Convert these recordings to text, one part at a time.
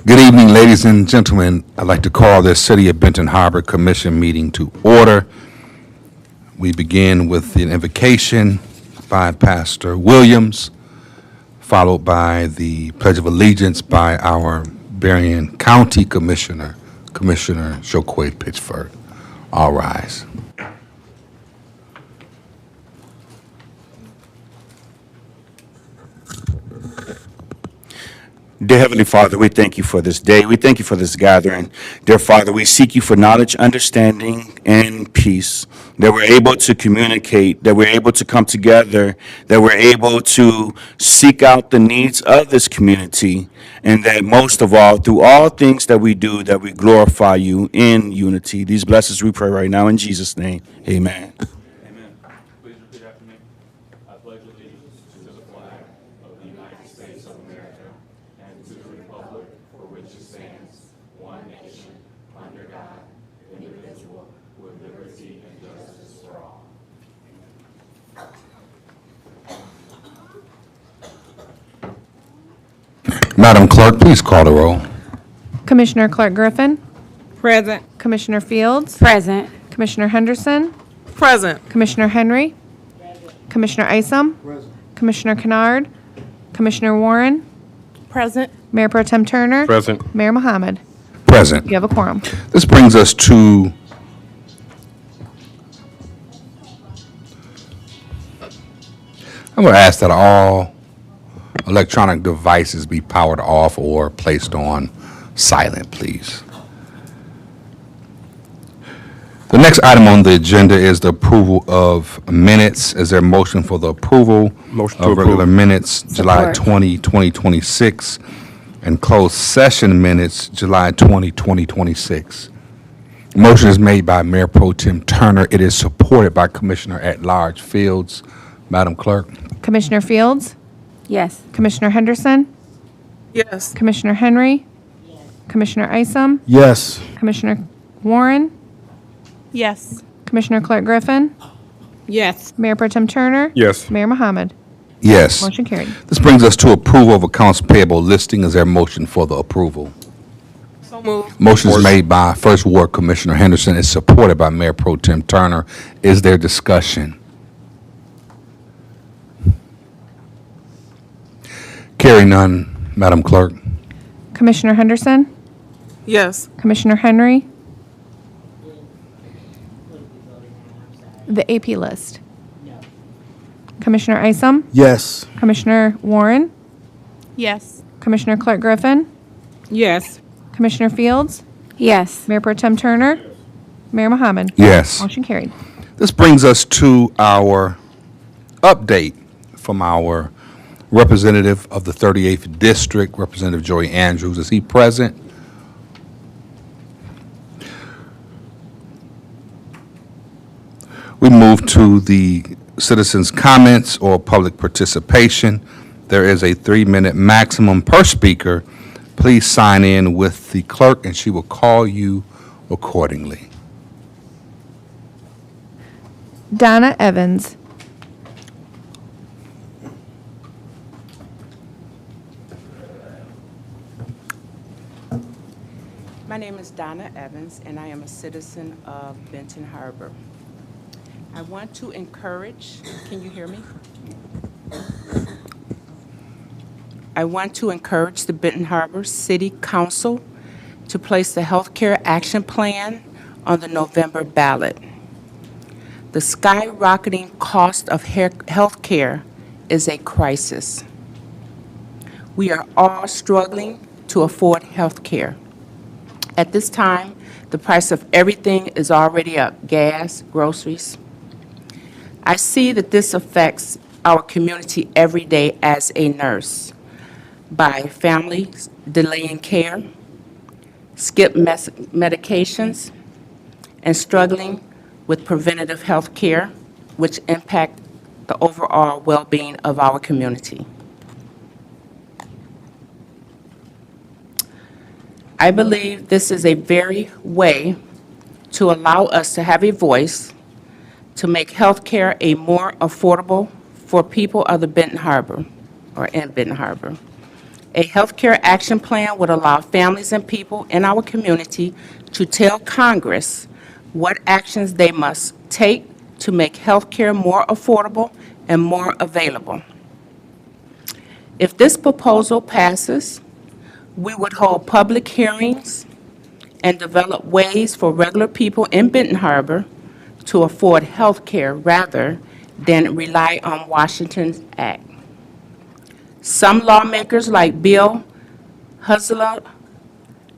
Good evening, ladies and gentlemen. I'd like to call this City of Benton Harbor Commission meeting to order. We begin with an invocation by Pastor Williams, followed by the Pledge of Allegiance by our Berrien County Commissioner, Commissioner Chokwe Pitchford. All rise. Dear Heavenly Father, we thank you for this day. We thank you for this gathering. Dear Father, we seek you for knowledge, understanding, and peace, that we're able to communicate, that we're able to come together, that we're able to seek out the needs of this community, and that most of all, through all things that we do, that we glorify you in unity. These blessings we pray right now in Jesus' name. Amen. Amen. Please repeat after me. I pledge allegiance to the flag of the United States of America and to the republic for which it stands, one nation, under God, indivisible, with liberty and justice for all. Madam Clerk, please call the roll. Commissioner Clark Griffin, Present. Commissioner Fields, Present. Commissioner Henderson, Present. Commissioner Henry, Commissioner Isom, Commissioner Kennard, Commissioner Warren, Present. Mayor Pro Tem Turner, Present. Mayor Mohammed. Present. You have a quorum. This brings us to I'm going to ask that all electronic devices be powered off or placed on silent, please. The next item on the agenda is the approval of minutes. Is there a motion for the approval Motion to of regular approve. minutes, July Support. 20, 2026, and closed session minutes, July 20, 2026? Motion is made by Mayor Pro Tem Turner. It is supported by Commissioner at-large Fields. Madam Clerk? Commissioner Fields, Yes. Commissioner Henderson, Yes. Commissioner Henry, Commissioner Isom, Yes. Commissioner Warren, Yes. Commissioner Clark Griffin, Yes. Mayor Pro Tem Turner, Yes. Mayor Mohammed. Yes. Motion carried. This brings us to approval of accounts payable listing. Is there a motion for the approval? So moved. Motion is made by First Ward Commissioner Henderson. It's supported by Mayor Pro Tem Turner. Is there discussion? Carry none. Madam Clerk? Commissioner Henderson, Yes. Commissioner Henry, the AP list. Commissioner Isom, Yes. Commissioner Warren, Yes. Commissioner Clark Griffin, Yes. Commissioner Fields, Yes. Mayor Pro Tem Turner, Mayor Mohammed. Yes. Motion carried. This brings us to our update from our representative of the 38th District, Representative Joey Andrews. Is he present? We move to the citizens' comments or public participation. There is a 3-minute maximum per speaker. Please sign in with the clerk, and she will call you accordingly. Donna Evans. My name is Donna Evans, and I am a citizen of Benton Harbor. I want to encourage, can you hear me? I want to encourage the Benton Harbor City Council to place the Healthcare Action Plan on the November ballot. The skyrocketing cost of healthcare is a crisis. We are all struggling to afford healthcare. At this time, the price of everything is already up: gas, groceries. I see that this affects our community every day as a nurse by families delaying care, skip medications, and struggling with preventative health care, which impact the overall well-being of our community. I believe this is a very way to allow us to have a voice to make healthcare a more affordable for people of the Benton Harbor, or in Benton Harbor. A healthcare action plan would allow families and people in our community to tell Congress what actions they must take to make healthcare more affordable and more available. If this proposal passes, we would hold public hearings and develop ways for regular people in Benton Harbor to afford health care rather than rely on Washington's Act. Some lawmakers, like Bill Hustler,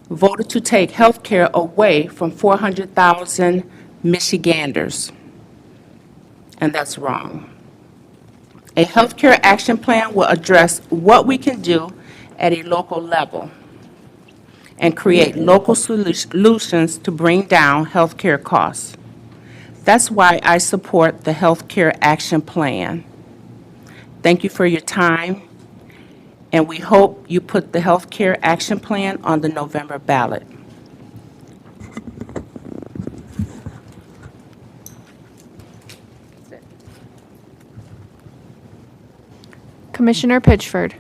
voted to take health care away from 400,000 Michiganders, and that's wrong. A healthcare action plan will address what we can do at a local level and create local solutions to bring down healthcare costs. That's why I support the healthcare action plan. Thank you for your time, and we hope you put the healthcare action plan on the November ballot. Commissioner Pitchford.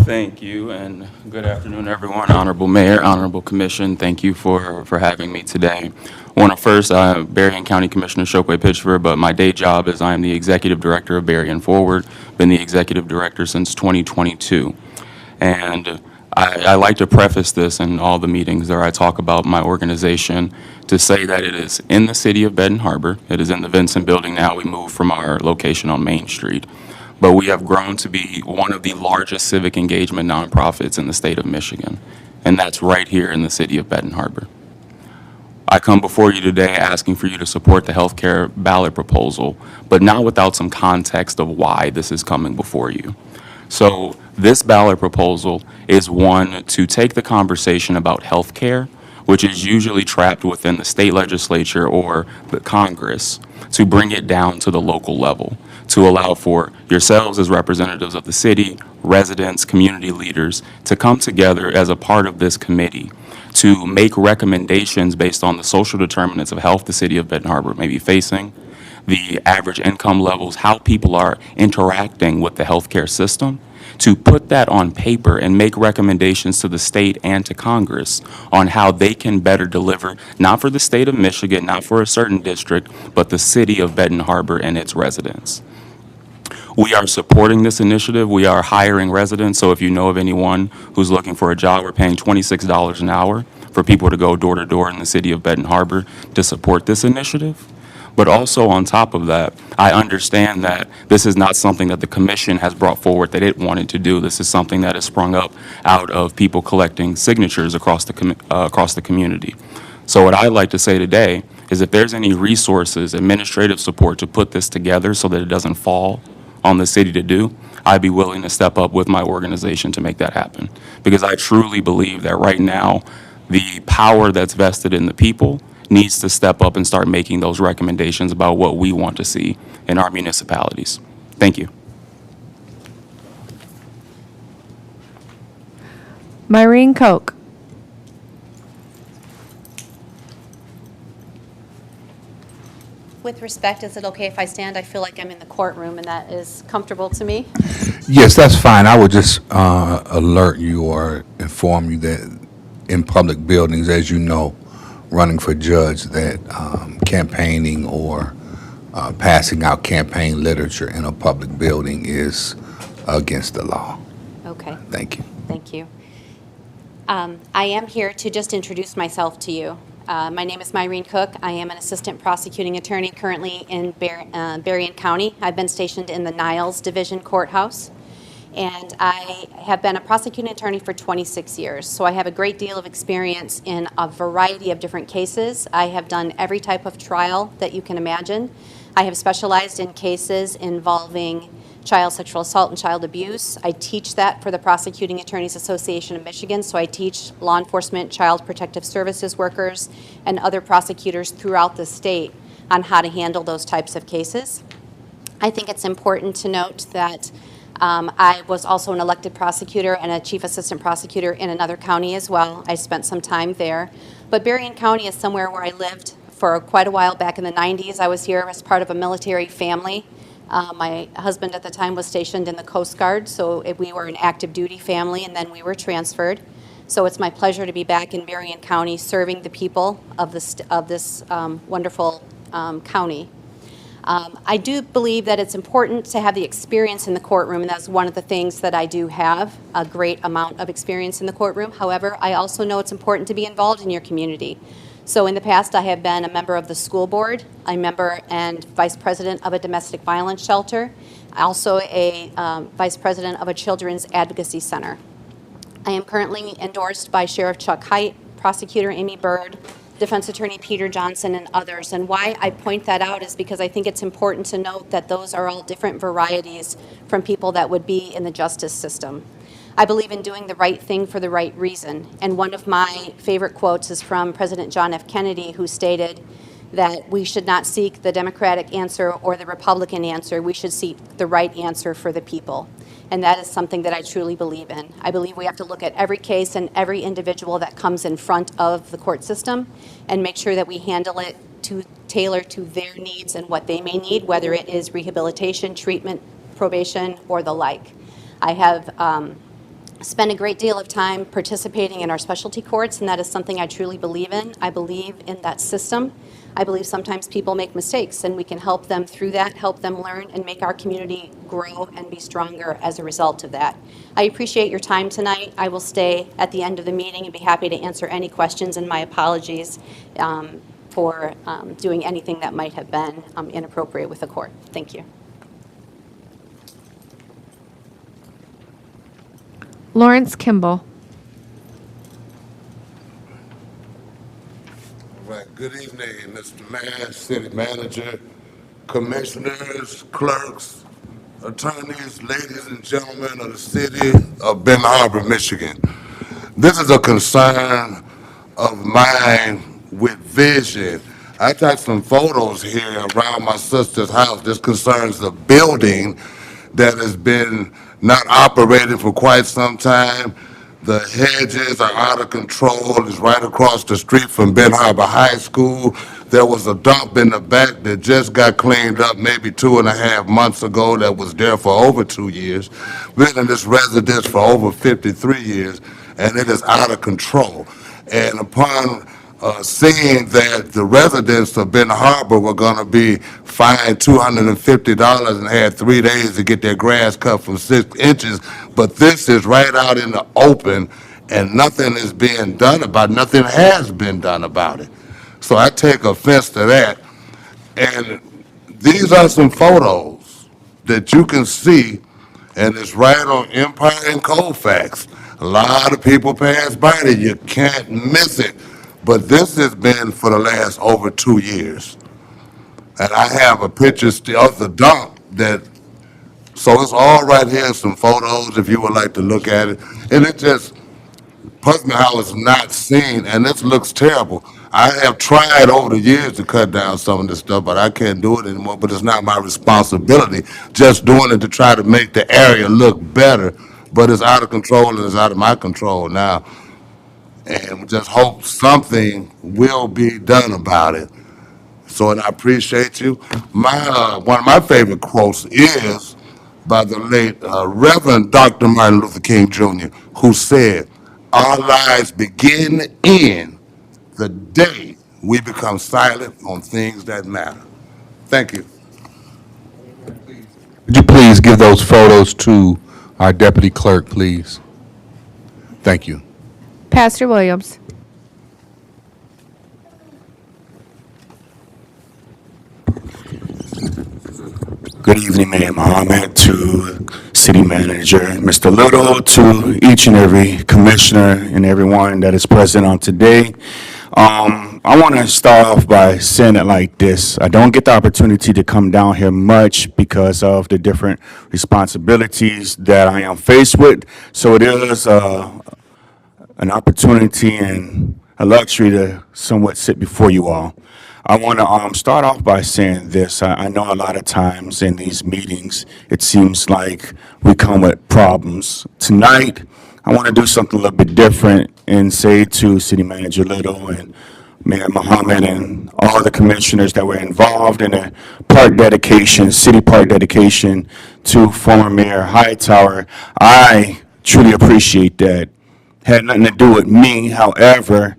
Thank you, and good afternoon, everyone. Honorable Mayor, Honorable Commission, thank you for having me today. I want to first, Berrien County Commissioner Chokwe Pitchford, but my day job is I am the Executive Director of Berrien Forward, been the Executive Director since 2022. And I like to preface this in all the meetings where I talk about my organization to say that it is in the city of Benton Harbor. It is in the Vincent Building now. We moved from our location on Main Street. But we have grown to be one of the largest civic engagement nonprofits in the state of Michigan, and that's right here in the city of Benton Harbor. I come before you today asking for you to support the healthcare ballot proposal, but not without some context of why this is coming before you. So this ballot proposal is one to take the conversation about healthcare, which is usually trapped within the state legislature or the Congress, to bring it down to the local level, to allow for yourselves as representatives of the city, residents, community leaders, to come together as a part of this committee to make recommendations based on the social determinants of health the city of Benton Harbor may be facing, the average income levels, how people are interacting with the healthcare system, to put that on paper and make recommendations to the state and to Congress on how they can better deliver, not for the state of Michigan, not for a certain district, but the city of Benton Harbor and its residents. We are supporting this initiative. We are hiring residents, so if you know of anyone who's looking for a job, we're paying $26 an hour for people to go door to door in the city of Benton Harbor to support this initiative. But also on top of that, I understand that this is not something that the commission has brought forward that it wanted to do. This is something that has sprung up out of people collecting signatures across the community. So what I'd like to say today is if there's any resources, administrative support to put this together so that it doesn't fall on the city to do, I'd be willing to step up with my organization to make that happen. Because I truly believe that right now, the power that's vested in the people needs to step up and start making those recommendations about what we want to see in our municipalities. Thank you. Myrene Koch. With respect, is it okay if I stand? I feel like I'm in the courtroom, and that is comfortable to me. Yes, that's fine. I would just alert you or inform you that in public buildings, as you know, running for judge, that campaigning or passing out campaign literature in a public building is against the law. Okay, Thank you. thank you. I am here to just introduce myself to you. My name is Myrene Koch. I am an assistant prosecuting attorney currently in Berrien County. I've been stationed in the Niles Division Courthouse, and I have been a prosecuting attorney for 26 years. So I have a great deal of experience in a variety of different cases. I have done every type of trial that you can imagine. I have specialized in cases involving child sexual assault and child abuse. I teach that for the Prosecuting Attorneys Association of Michigan, so I teach law enforcement, child protective services workers, and other prosecutors throughout the state on how to handle those types of cases. I think it's important to note that I was also an elected prosecutor and a chief assistant prosecutor in another county as well. I spent some time there. But Berrien County is somewhere where I lived for quite a while back in the 90s. I was here as part of a military family My husband at the time was stationed in the Coast Guard, so we were an active duty family, and then we were transferred. So it's my pleasure to be back in Berrien County serving the people of this wonderful county. I do believe that it's important to have the experience in the courtroom, and that's one of the things that I do have, a great amount of experience in the courtroom. However, I also know it's important to be involved in your community. So in the past, I have been a member of the school board, a member and vice president of a domestic violence shelter, also a vice president of a children's advocacy center. I am currently endorsed by Sheriff Chuck Hite, Prosecutor Amy Byrd, Defense Attorney Peter Johnson, and others. And why I point that out is because I think it's important to note that those are all different varieties from people that would be in the justice system. I believe in doing the right thing for the right reason. And one of my favorite quotes is from President John F. Kennedy, who stated that we should not seek the Democratic answer or the Republican answer. We should seek the right answer for the people. And that is something that I truly believe in. I believe we have to look at every case and every individual that comes in front of the court system and make sure that we handle it to tailor to their needs and what they may need, whether it is rehabilitation, treatment, probation, or the like. I have spent a great deal of time participating in our specialty courts, and that is something I truly believe in. I believe in that system. I believe sometimes people make mistakes, and we can help them through that, help them learn, and make our community grow and be stronger as a result of that. I appreciate your time tonight. I will stay at the end of the meeting and be happy to answer any questions, and my apologies for doing anything that might have been inappropriate with the court. Thank you. Lawrence Kimball. Right. Good evening, Mr. Mayor, City Manager, Commissioners, clerks, attorneys, ladies and gentlemen of the city of Benton Harbor, Michigan. This is a concern of mine with vision. I took some photos here around my sister's house. This concerns the building that has been not operating for quite some time. The hedges are out of control. It's right across the street from Benton Harbor High School. There was a dump in the back that just got cleaned up maybe 2.5 months ago that was there for over 2 years. Been in this residence for over 53 years, and it is out of control. And upon seeing that the residents of Benton Harbor were going to be fined $250 and had 3 days to get their grass cut from 6 inches, but this is right out in the open, and nothing is being done about it. Nothing has been done about it. So I take offense to that. And these are some photos that you can see, and it's right on Empire and Colfax. A lot of people pass by it. You can't miss it. But this has been for the last over 2 years. And I have a picture still of the dump that, so it's all right here, some photos if you would like to look at it. And it just, puts me how it's not seen, and this looks terrible. I have tried over the years to cut down some of this stuff, but I can't do it anymore, but it's not my responsibility. Just doing it to try to make the area look better, but it's out of control and it's out of my control now. And we just hope something will be done about it. So, and I appreciate you. One of my favorite quotes is by the late Reverend Dr. Martin Luther King Jr., who said, "Our lives begin and end the day we become silent on things that matter." Thank you. Would you please give those photos to our deputy clerk, please? Thank you. Pastor Williams. Good evening, Mayor Mohammed, to City Manager, Mr. Little, to each and every commissioner and everyone that is present on today. I want to start off by saying it like this. I don't get the opportunity to come down here much because of the different responsibilities that I am faced with. So it is an opportunity and a luxury to somewhat sit before you all. I want to start off by saying this. I know a lot of times in these meetings, it seems like we come with problems. Tonight, I want to do something a little bit different and say to City Manager Little and Mayor Mohammed, and all the commissioners that were involved in the park dedication, city park dedication to former Mayor Hightower. I truly appreciate that. Had nothing to do with me, however,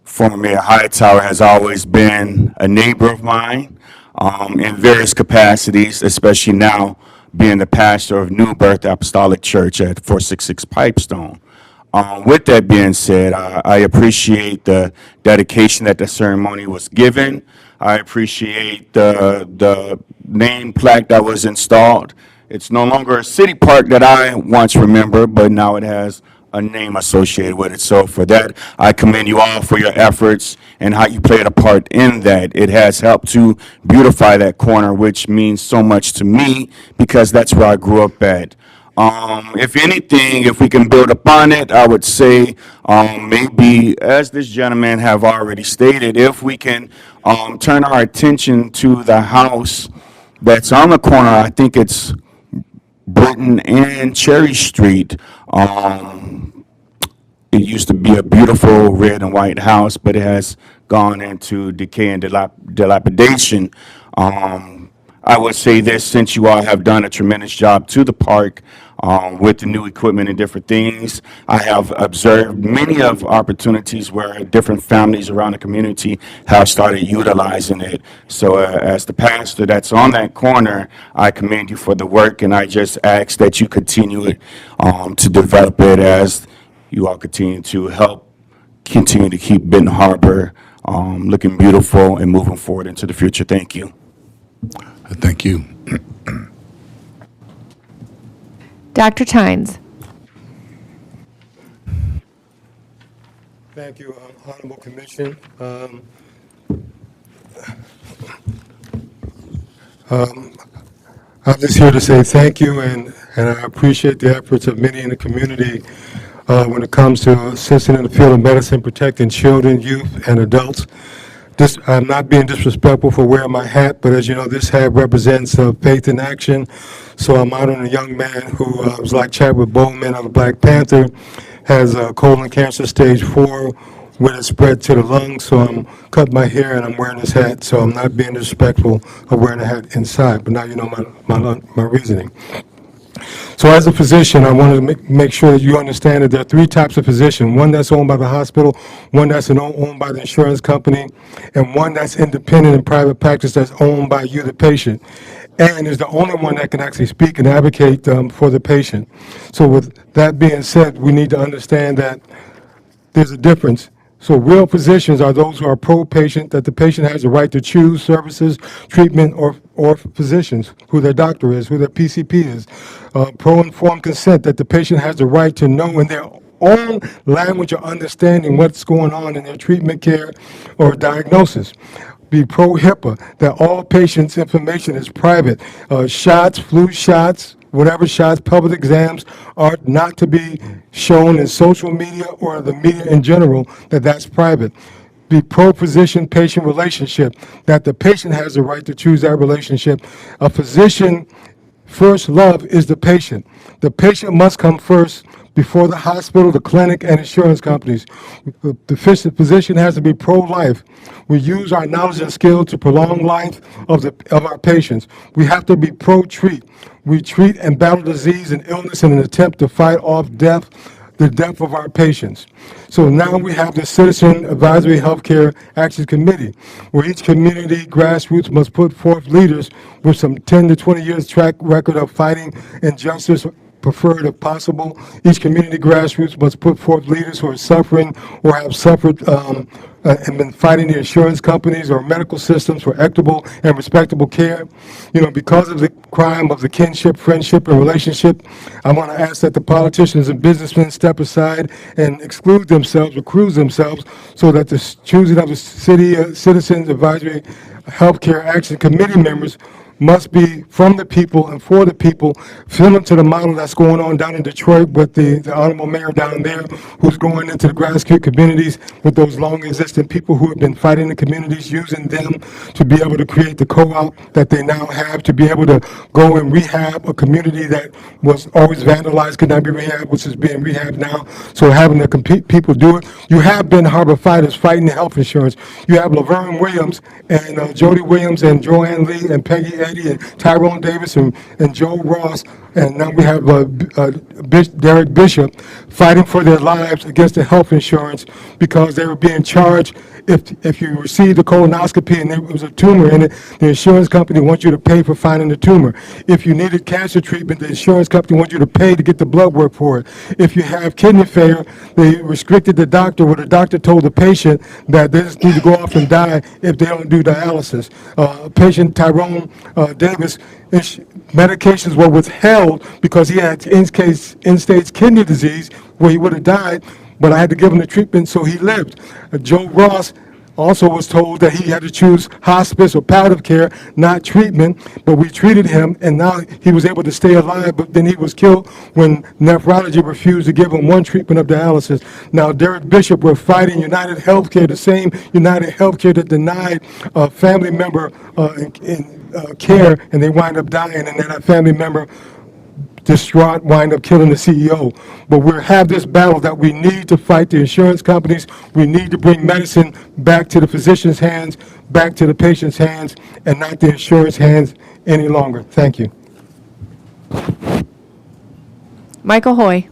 former Mayor Hightower has always been a neighbor of mine in various capacities, especially now being the pastor of New Birth Apostolic Church at 466 Pipestone. With that being said, I appreciate the dedication that the ceremony was given. I appreciate the name plaque that was installed. It's no longer a city park that I once remembered, but now it has a name associated with it. So for that, I commend you all for your efforts and how you played a part in that. It has helped to beautify that corner, which means so much to me because that's where I grew up at. If anything, if we can build upon it, I would say maybe, as this gentleman have already stated, if we can turn our attention to the house that's on the corner, I think it's Britton and Cherry Street. It used to be a beautiful red and white house, but it has gone into decay and dilapidation. I would say this, since you all have done a tremendous job to the park with the new equipment and different things, I have observed many of opportunities where different families around the community have started utilizing it. So as the pastor that's on that corner, I commend you for the work, and I just ask that you continue it to develop it as you all continue to help continue to keep Benton Harbor looking beautiful and moving forward into the future. Thank you. Thank you. Dr. Tynes. Thank you, Honorable Commission. I'm just here to say thank you, and I appreciate the efforts of many in the community when it comes to assisting in the field of medicine, protecting children, youth, and adults. I'm not being disrespectful for wearing my hat, but as you know, this hat represents faith in action. So I'm honoring a young man who was like Chadwick Boseman of the Black Panther, has colon cancer stage 4, with it spread to the lungs. So I'm cutting my hair and I'm wearing this hat. So I'm not being disrespectful of wearing a hat inside, but now you know my reasoning. So as a physician, I want to make sure that you understand that there are 3 types of physician: one that's owned by the hospital, one that's owned by the insurance company, and one that's independent in private practice that's owned by you, the patient, and is the only one that can actually speak and advocate for the patient. So with that being said, we need to understand that there's a difference. So real physicians are those who are pro-patient, that the patient has the right to choose services, treatment, or physicians, who their doctor is, who their PCP is. Pro-informed consent, that the patient has the right to know in their own language or understanding what's going on in their treatment care or diagnosis. Be pro-HIPAA, that all patients' information is private. Shots, flu shots, whatever shots, public exams are not to be shown in social media or the media in general, that's private. Be pro-physician-patient relationship, that the patient has the right to choose that relationship. A physician first love is the patient. The patient must come first before the hospital, the clinic, and insurance companies. The physician has to be pro-life. We use our knowledge and skill to prolong life of our patients. We have to be pro-treat. We treat and battle disease and illness in an attempt to fight off the death of our patients. So now we have the Citizen Advisory Healthcare Action Committee, where each community grassroots must put forth leaders with some 10 to 20 years track record of fighting injustice, preferred if possible. Each community grassroots must put forth leaders who are suffering or have suffered and been fighting the insurance companies or medical systems for equitable and respectable care. Because of the crime of the kinship, friendship, and relationship, I want to ask that the politicians and businessmen step aside and exclude themselves, recuse themselves, so that the choosing of the Citizens Advisory Healthcare Action Committee members must be from the people and for the people, similar to the model that's going on down in Detroit with the honorable mayor down there, who's going into the Grass Creek communities with those long existing people who have been fighting the communities, using them to be able to create the co-op that they now have, to be able to go and rehab a community that was always vandalized, could not be rehabbed, which is being rehabbed now. So having the people do it. You have Benton Harbor fighters fighting the health insurance. You have Laverne Williams and Jody Williams and Joanne Lee and Peggy Eddy and Tyrone Davis and Joe Ross. And now we have Derek Bishop fighting for their lives against the health insurance because they were being charged. If you received a colonoscopy and there was a tumor in it, the insurance company wants you to pay for finding the tumor. If you needed cancer treatment, the insurance company wants you to pay to get the blood work for it. If you have kidney failure, they restricted the doctor, where the doctor told the patient that they just need to go off and die if they don't do dialysis. Patient Tyrone Davis, medications were withheld because he had end-stage kidney disease where he would have died, but I had to give him the treatment so he lived. Joe Ross also was told that he had to choose hospice or palliative care, not treatment, but we treated him, and now he was able to stay alive, but then he was killed when nephrology refused to give him one treatment of dialysis. Now, Derek Bishop, we're fighting United Healthcare, the same United Healthcare that denied a family member care, and they wind up dying, and then that family member distraught, wind up killing the CEO. But we have this battle that we need to fight the insurance companies. We need to bring medicine back to the physician's hands, back to the patient's hands, and not the insurance hands any longer. Thank you. Michael Hoy.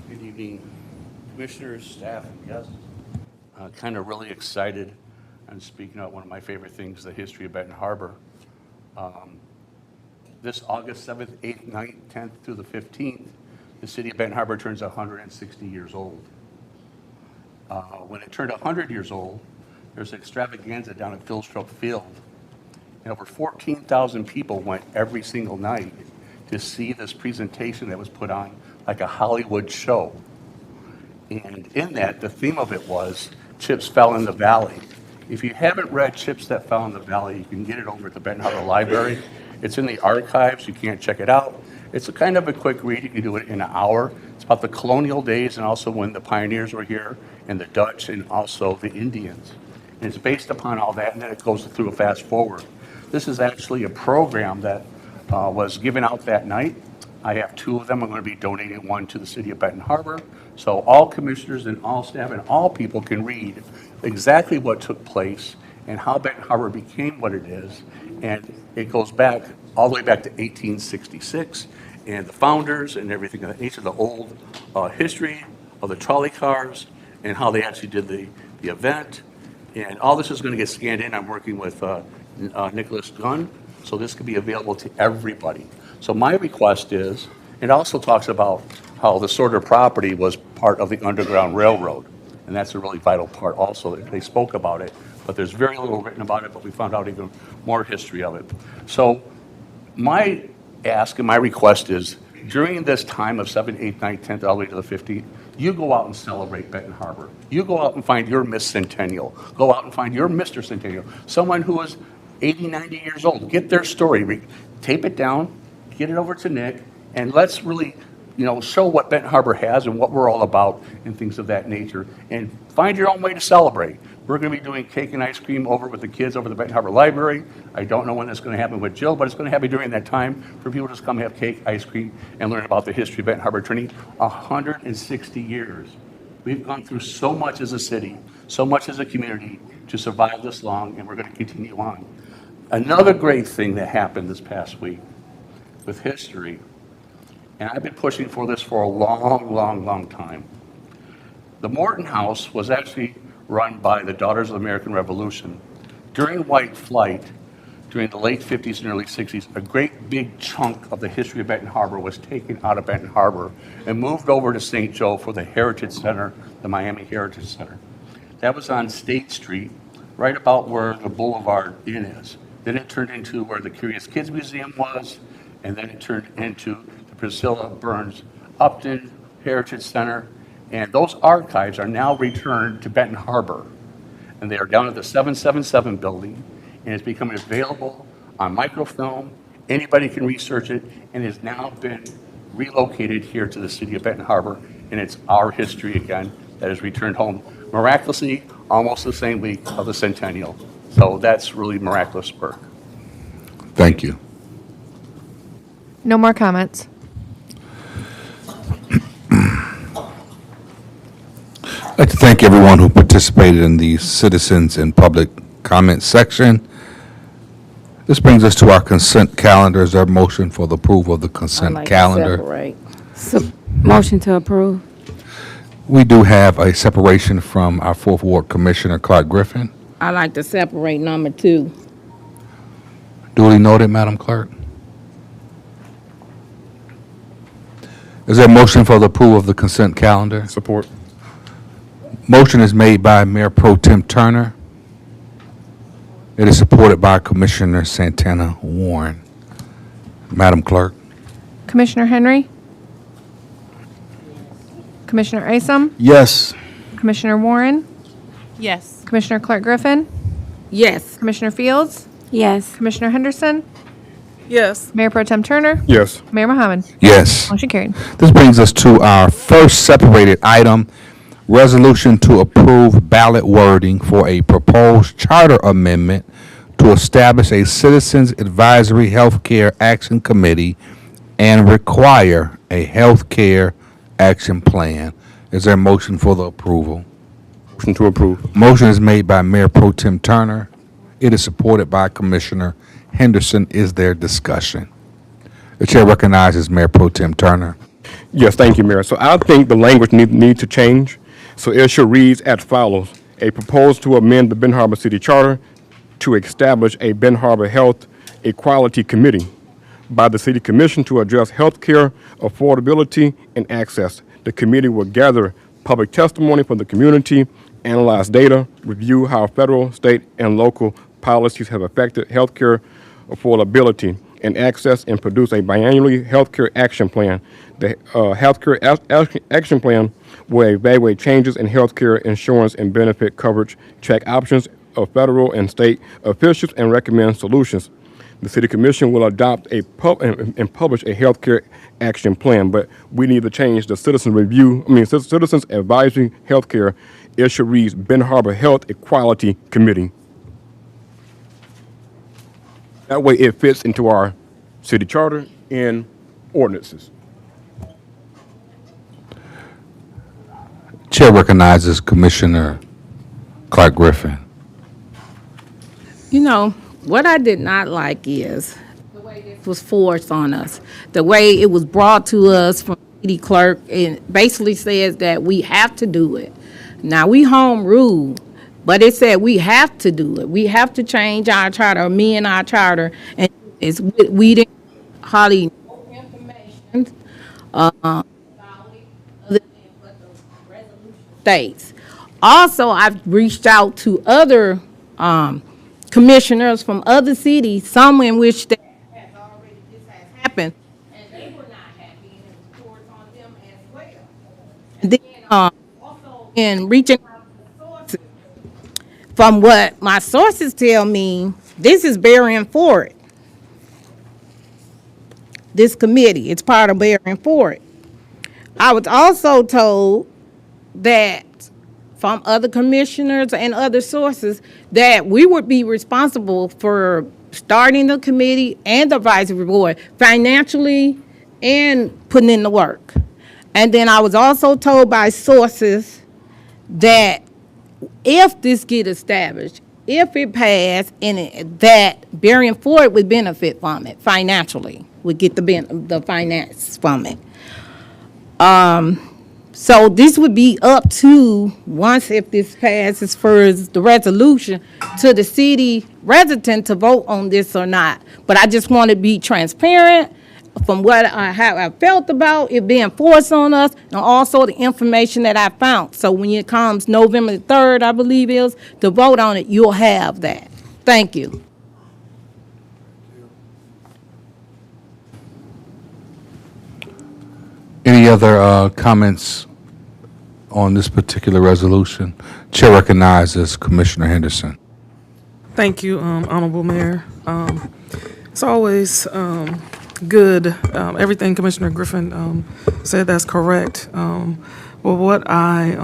Good evening, commissioners, staff, and guests. Kind of really excited. I'm speaking out one of my favorite things, the history of Benton Harbor. This August 7th, 8th, 9th, 10th through the 15th, the city of Benton Harbor turns 160 years old. When it turned 100 years old, there's an extravaganza down at Philstrop Field. And over 14,000 people went every single night to see this presentation that was put on like a Hollywood show. And in that, the theme of it was Chips Fell in the Valley. If you haven't read Chips That Fell in the Valley, you can get it over at the Benton Harbor Library. It's in the archives. You can't check it out. It's a kind of a quick read. You can do it in an hour. It's about the colonial days and also when the pioneers were here and the Dutch and also the Indians. And it's based upon all that, and then it goes through a fast forward. This is actually a program that was given out that night. I have two of them. I'm going to be donating one to the city of Benton Harbor. So all commissioners and all staff and all people can read exactly what took place and how Benton Harbor became what it is. And it goes back all the way back to 1866 and the founders and everything of that nature, the old history of the trolley cars and how they actually did the event. And all this is going to get scanned in. I'm working with Nicholas Gunn, so this can be available to everybody. So my request is, it also talks about how the Sorter property was part of the Underground Railroad, and that's a really vital part also. They spoke about it, but there's very little written about it, but we found out even more history of it. So my ask and my request is, during this time of 7th, 8th, 9th, 10th, all the way to the 15th, you go out and celebrate Benton Harbor. You go out and find your Miss Centennial. Go out and find your Mr. Centennial, someone who is 80, 90 years old. Get their story, tape it down, get it over to Nick, and let's really, show what Benton Harbor has and what we're all about and things of that nature. And find your own way to celebrate. We're going to be doing cake and ice cream over with the kids over the Benton Harbor Library. I don't know when that's going to happen with Jill, but it's going to happen during that time for people to just come have cake, ice cream, and learn about the history of Benton Harbor Attorney. 160 years. We've gone through so much as a city, so much as a community to survive this long, and we're going to continue on. Another great thing that happened this past week with history, and I've been pushing for this for a long, long, long time. The Morton House was actually run by the Daughters of the American Revolution. During White Flight, during the late 50s and early 60s, a great big chunk of the history of Benton Harbor was taken out of Benton Harbor and moved over to St. Joe for the Heritage Center, the Miami Heritage Center. That was on State Street, right about where the Boulevard Inn is. Then it turned into where the Curious Kids Museum was, and then it turned into the Priscilla Burns Upton Heritage Center, and those archives are now returned to Benton Harbor. And they are down at the 777 building, and it's becoming available on microfilm. Anybody can research it, and it's now been relocated here to the city of Benton Harbor, and it's our history again that is returned home miraculously, almost the same week of the centennial. So that's really miraculous work. Thank you. No more comments. I'd like to thank everyone who participated in the citizens and public comment section. This brings us to our consent calendar. Is there a motion for the approval of the consent calendar? Motion to approve. We do have a separation from our Fourth Ward Commissioner, Clark Griffin. I like to separate number 2. Duly noted, Madam Clerk. Is there a motion for the approval of the consent calendar? Support. Motion is made by Mayor Pro Tem Turner. It is supported by Commissioner Santana Warren. Madam Clerk. Commissioner Henry? Commissioner Isom? Yes. Commissioner Warren? Yes. Commissioner Clark Griffin? Yes. Commissioner Fields? Yes. Commissioner Henderson? Yes. Mayor Pro Tem Turner? Yes. Mayor Mohammed? Yes. Motion carried. This brings us to our first separated item, resolution to approve ballot wording for a proposed charter amendment to establish a Citizens Advisory Healthcare Action Committee and require a healthcare action plan. Is there a motion for the approval? Motion to approve. Motion is made by Mayor Pro Tem Turner. It is supported by Commissioner Henderson. Is there discussion? The chair recognizes Mayor Pro Tem Turner. Yes, thank you, Mayor. So I think the language need to change. So it should read as follows. A proposal to amend the Benton Harbor City Charter to establish a Benton Harbor Health Equality Committee by the City Commission to address health care affordability and access. The committee will gather public testimony from the community, analyze data, review how federal, state, and local policies have affected health care affordability and access, and produce a biannually healthcare action plan. The healthcare action plan will evaluate changes in healthcare insurance and benefit coverage, check options of federal and state officials, and recommend solutions. The City Commission will adopt and publish a healthcare action plan, but we need to change the Citizens Advisory Healthcare. It should read Benton Harbor Health Equality Committee. That way it fits into our city charter and ordinances. Chair recognizes Commissioner Clark Griffin. You know, what I did not like is the way this was forced on us. The way it was brought to us from city clerk, and basically says that we have to do it. Now, we home rule, but it said we have to do it. We have to change our charter, amend our charter, and we didn't hardly no information other than what the resolution states. Also, I've reached out to other commissioners from other cities, some in which this has happened, and they were not happy, and it was forced on them as well. And then also in reaching out to the sources, from what my sources tell me, this is Berrien Ford. This committee, it's part of Berrien Ford. I was also told that from other commissioners and other sources that we would be responsible for starting the committee and the advisory board financially and putting in the work. And then I was also told by sources that if this get established, if it passed, that Berrien Ford would benefit from it financially, would get the finance from it. So this would be up to, once if this passes for the resolution, to the city resident to vote on this or not. But I just want to be transparent from what I felt about it being forced on us, and also the information that I found. So when it comes November the 3rd, I believe is, to vote on it, you'll have that. Thank you. Any other comments on this particular resolution? Chair recognizes Commissioner Henderson. Thank you, Honorable Mayor. It's always good, everything Commissioner Griffin said, that's correct. But what I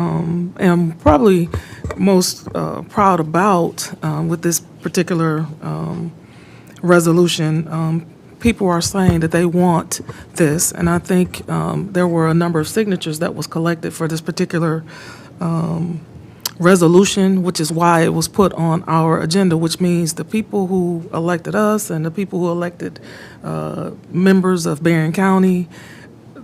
am probably most proud about with this particular resolution, people are saying that they want this, and I think there were a number of signatures that was collected for this particular resolution, which is why it was put on our agenda, which means the people who elected us and the people who elected members of Berrien County,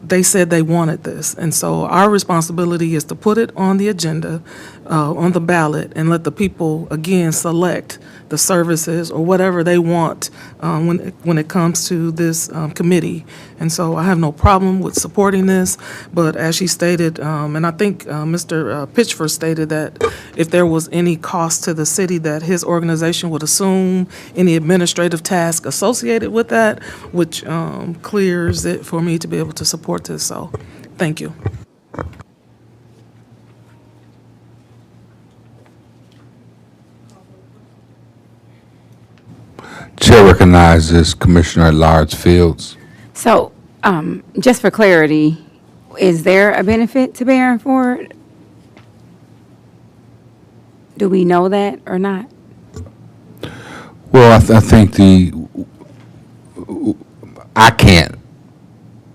they said they wanted this. And so our responsibility is to put it on the agenda, on the ballot, and let the people, again, select the services or whatever they want when it comes to this committee. And so I have no problem with supporting this, but as she stated, and I think Mr. Pitchford stated that if there was any cost to the city that his organization would assume, any administrative task associated with that, which clears it for me to be able to support this. So, thank you. Chair recognizes Commissioner at Large Fields. So, just for clarity, is there a benefit to Barron Ford? Do we know that or not? Well, I think I can't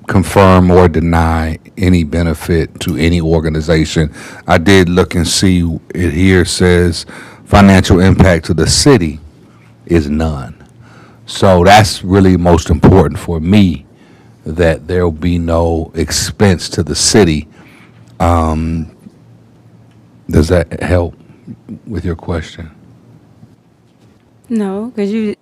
confirm or deny any benefit to any organization. I did look and see, it here says financial impact to the city is none. So that's really most important for me, that there will be no expense to the city. Does that help with your question? No, because you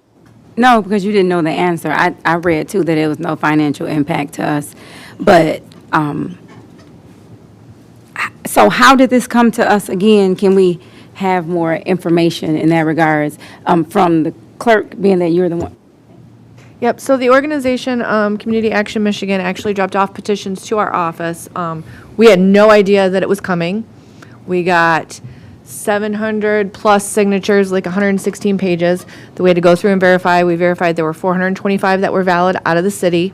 didn't know the answer. I read too that there was no financial impact to us. But, so how did this come to us again? Can we have more information in that regards from the clerk, being that you're the one? Yep, so the organization, Community Action Michigan, actually dropped off petitions to our office. We had no idea that it was coming. We got 700-plus signatures, like 116 pages, that we had to go through and verify. We verified there were 425 that were valid out of the city.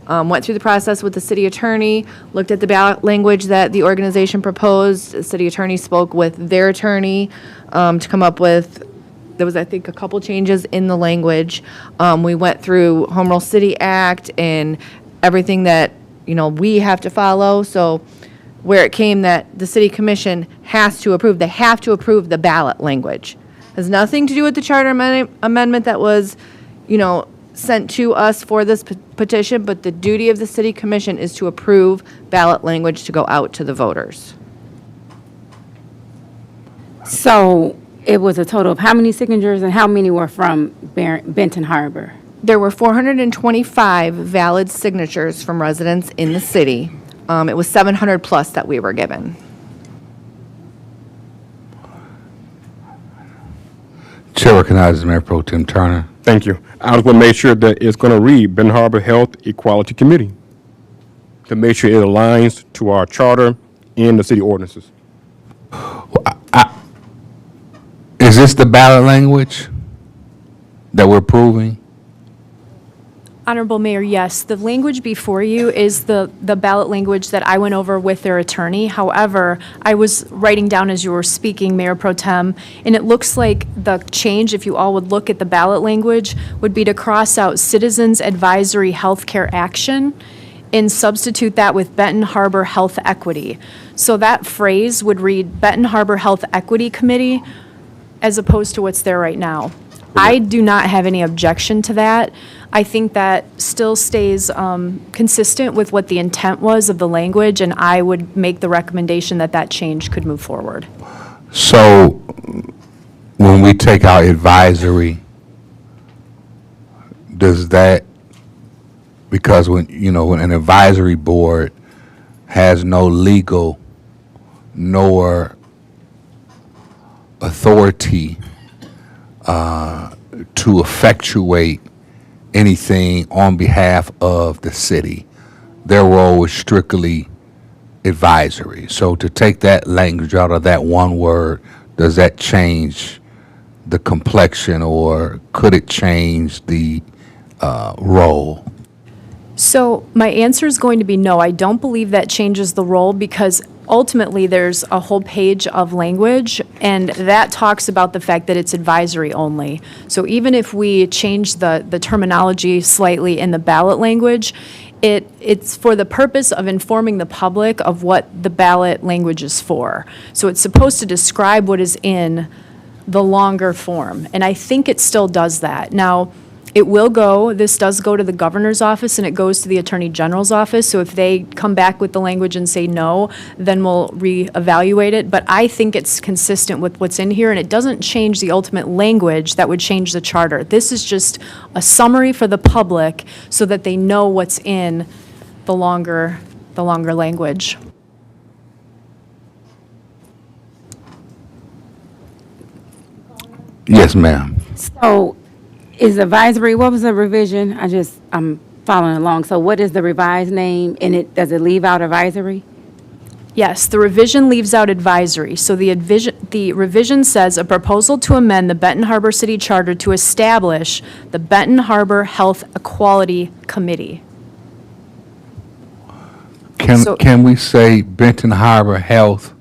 Went through the process with the city attorney, looked at the ballot language that the organization proposed. The city attorney spoke with their attorney to come up with, there was, I think, a couple changes in the language. We went through Home Rule City Act and everything that, we have to follow. So where it came that the city commission has to approve, they have to approve the ballot language. Has nothing to do with the charter amendment that was, sent to us for this petition, but the duty of the city commission is to approve ballot language to go out to the voters. So it was a total of how many signatures and how many were from Benton Harbor? There were 425 valid signatures from residents in the city. It was 700 plus that we were given. Chair recognizes Mayor Pro Tem Turner. Thank you. I just want to make sure that it's going to read Benton Harbor Health Equality Committee, to make sure it aligns to our charter and the city ordinances. Is this the ballot language that we're approving? Honorable Mayor, yes. The language before you is the ballot language that I went over with their attorney. However, I was writing down as you were speaking, Mayor Pro Tem, and it looks like the change, if you all would look at the ballot language, would be to cross out Citizens Advisory Healthcare Action and substitute that with Benton Harbor Health Equity. So that phrase would read Benton Harbor Health Equity Committee as opposed to what's there right now. I do not have any objection to that. I think that still stays consistent with what the intent was of the language, and I would make the recommendation that that change could move forward. So when we take out advisory, does that, because when an advisory board has no legal nor authority to effectuate anything on behalf of the city, their role is strictly advisory. So to take that language out of that one word, does that change the complexion, or could it change the role? So my answer is going to be no. I don't believe that changes the role because ultimately there's a whole page of language and that talks about the fact that it's advisory only. So even if we change the terminology slightly in the ballot language, it's for the purpose of informing the public of what the ballot language is for. So it's supposed to describe what is in the longer form, and I think it still does that. Now, this does go to the governor's office and it goes to the attorney general's office. So if they come back with the language and say no, then we'll reevaluate it. But I think it's consistent with what's in here and it doesn't change the ultimate language that would change the charter. This is just a summary for the public so that they know what's in the longer language. Yes, ma'am. So is advisory, what was the revision? I'm following along. So what is the revised name, and does it leave out advisory? Yes, the revision leaves out advisory. So the revision says a proposal to amend the Benton Harbor City Charter to establish the Benton Harbor Health Equality Committee. Can we say Benton Harbor Health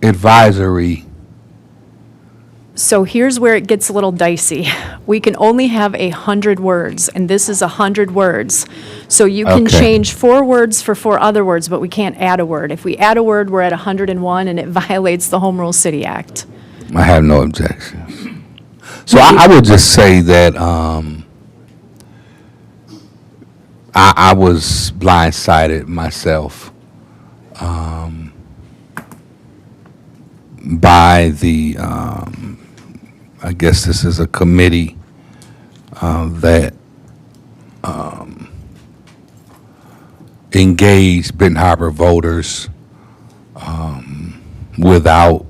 Advisory? So here's where it gets a little dicey. We can only have 100 words, and this is 100 words. So you can Okay. change 4 words for 4 other words, but we can't add a word. If we add a word, we're at 101, and it violates the Home Rule City Act. I have no objections. So I would just say that I was blindsided myself by the, I guess this is a committee that engaged Benton Harbor voters without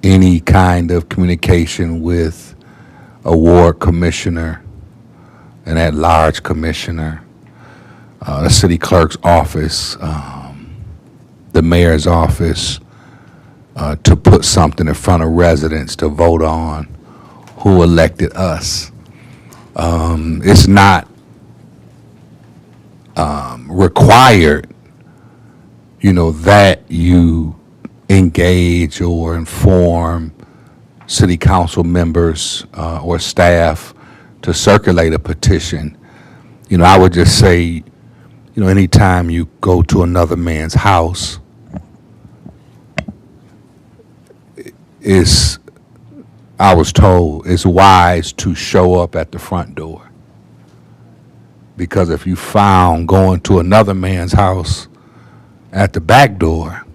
any kind of communication with a ward commissioner, an at-large commissioner, the city clerk's office, the mayor's office, to put something in front of residents to vote on who elected us. It's not required, that you engage or inform city council members or staff to circulate a petition. I would just say, anytime you go to another man's house, I was told, it's wise to show up at the front door. Because if you found going to another man's house at the back door,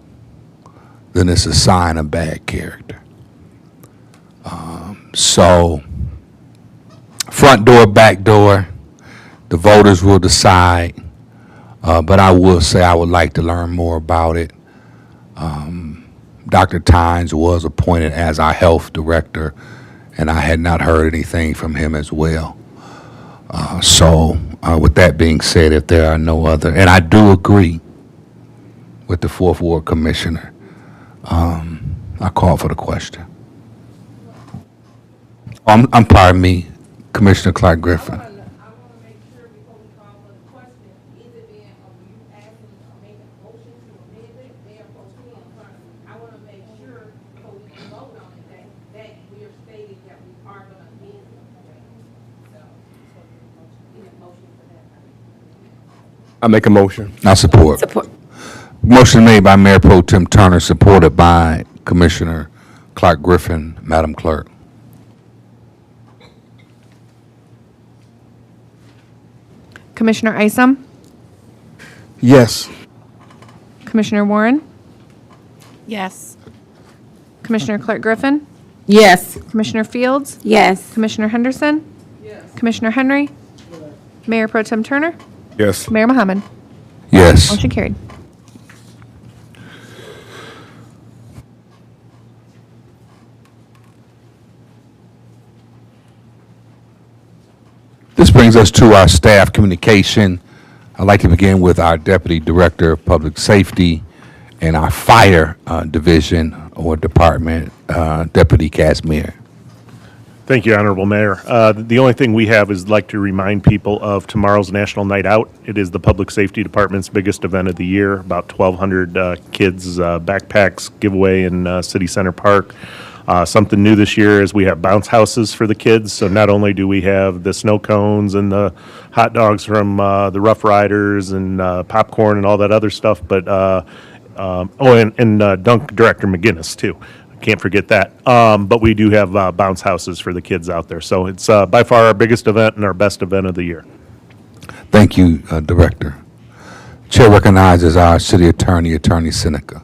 then it's a sign of bad character. So, front door, back door, the voters will decide. But I will say I would like to learn more about it. Dr. Tynes was appointed as our health director, and I had not heard anything from him as well. So, with that being said, if there are no other, and I do agree with the Fourth Ward Commissioner, I call for the question. Pardon me, Commissioner Clark Griffin. I want to make sure before we call for the question, is it being, are you asking or making a motion to amend it? Mayor Pro Tem, I want to make sure before we can vote on it, that we are stating that we are going to amend it. So, need a motion for that. I make a motion. I support. Motion made by Mayor Pro Tem Turner, supported by Commissioner Clark Griffin. Madam Clerk. Commissioner Isom? Yes. Commissioner Warren? Yes. Commissioner Clark Griffin? Yes. Commissioner Fields? Yes. Commissioner Henderson? Commissioner Henry? Mayor Pro Tem Turner? Yes. Mayor Mohammed? Yes. Motion carried. This brings brings us to our staff communication. I'd like to begin with our Deputy Director of Public Safety and our Fire Division or Department, Deputy Casimir. Thank you, Honorable Mayor. The only thing we have is like to remind people of tomorrow's National Night Out. It is the Public Safety Department's biggest event of the year. About 1,200 kids backpacks giveaway in City Center Park. Something new this year is we have bounce houses for the kids. So not only do we have the snow cones and the hot dogs from the Rough Riders and popcorn and all that other stuff, but and Dunk Director McGinnis too. Can't forget that. But we do have bounce houses for the kids out there. So it's by far our biggest event and our best event of the year. Thank you, Director. Chair recognizes our City Attorney, Attorney Seneca.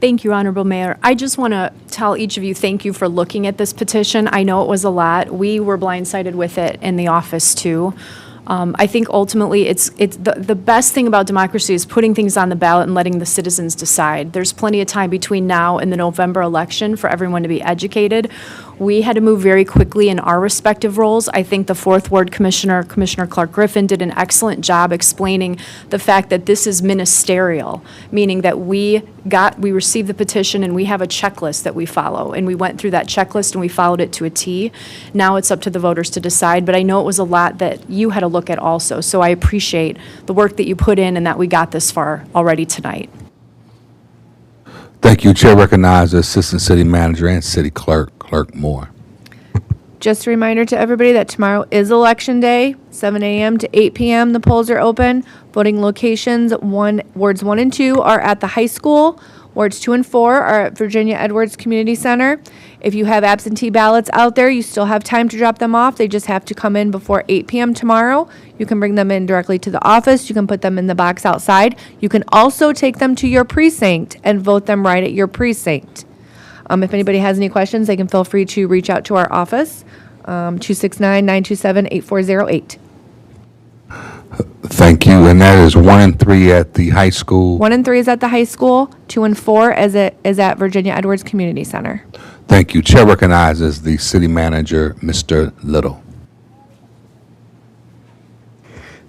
Thank you, Honorable Mayor. I just want to tell each of you, thank you for looking at this petition. I know it was a lot. We were blindsided with it in the office, too. I think ultimately it's the best thing about democracy is putting things on the ballot and letting the citizens decide. There's plenty of time between now and the November election for everyone to be educated. We had to move very quickly in our respective roles. I think the Fourth Ward Commissioner, Commissioner Clark Griffin, did an excellent job explaining the fact that this is ministerial, meaning that we received the petition and we have a checklist that we follow. And we went through that checklist and we followed it to a T. Now it's up to the voters to decide, but I know it was a lot that you had to look at also. So I appreciate the work that you put in and that we got this far already tonight. Thank you. Chair recognizes Assistant City Manager and City Clerk, Clerk Moore. Just a reminder to everybody that tomorrow is Election Day, 7 a.m. to 8 p.m. The polls are open. Voting locations, wards 1 and 2 are at the high school. Wards 2 and 4 are at Virginia Edwards Community Center. If you have absentee ballots out there, you still have time to drop them off. They just have to come in before 8 p.m. tomorrow. You can bring them in directly to the office. You can put them in the box outside. You can also take them to your precinct and vote them right at your precinct. If anybody has any questions, they can feel free to reach out to our office, 269-927-8408. Thank you. And that is 1 and 3 at the high school. 1 and 3 is at the high school. 2 and 4 is at Virginia Edwards Community Center. Thank you. Chair recognizes the City Manager, Mr. Little.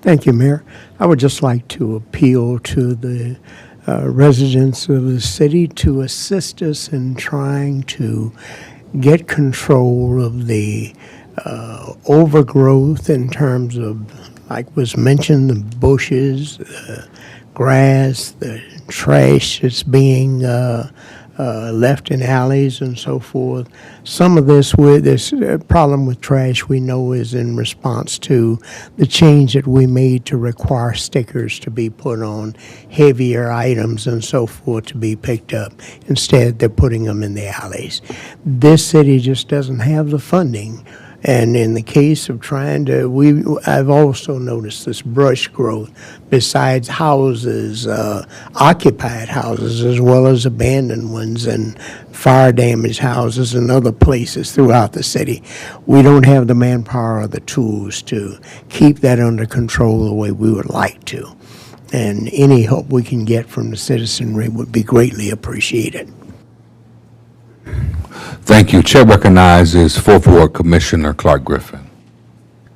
Thank you, Mayor. I would just like to appeal to the residents of the city to assist us in trying to get control of the overgrowth in terms of, like was mentioned, the bushes, the grass, the trash that's being left in alleys and so forth. Some of this problem with trash we know is in response to the change that we made to require stickers to be put on heavier items and so forth to be picked up. Instead, they're putting them in the alleys. This city just doesn't have the funding. And in the case of trying to, I've also noticed this brush growth besides houses, occupied houses, as well as abandoned ones and fire damaged houses and other places throughout the city. We don't have the manpower or the tools to keep that under control the way we would like to. And any help we can get from the citizenry would be greatly appreciated. Thank you. Chair recognizes Fourth Ward Commissioner Clark Griffin.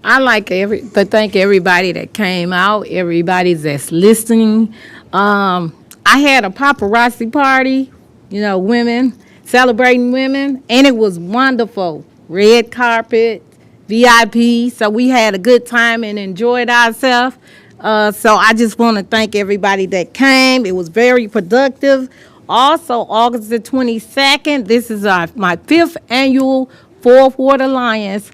I like to thank everybody that came out, everybody that's listening. I had a paparazzi party, women, celebrating women, and it was wonderful. Red carpet, VIP, so we had a good time and enjoyed ourselves. So I just want to thank everybody that came. It was very productive. Also, August the 22nd, this is my 5th annual Fourth Ward Alliance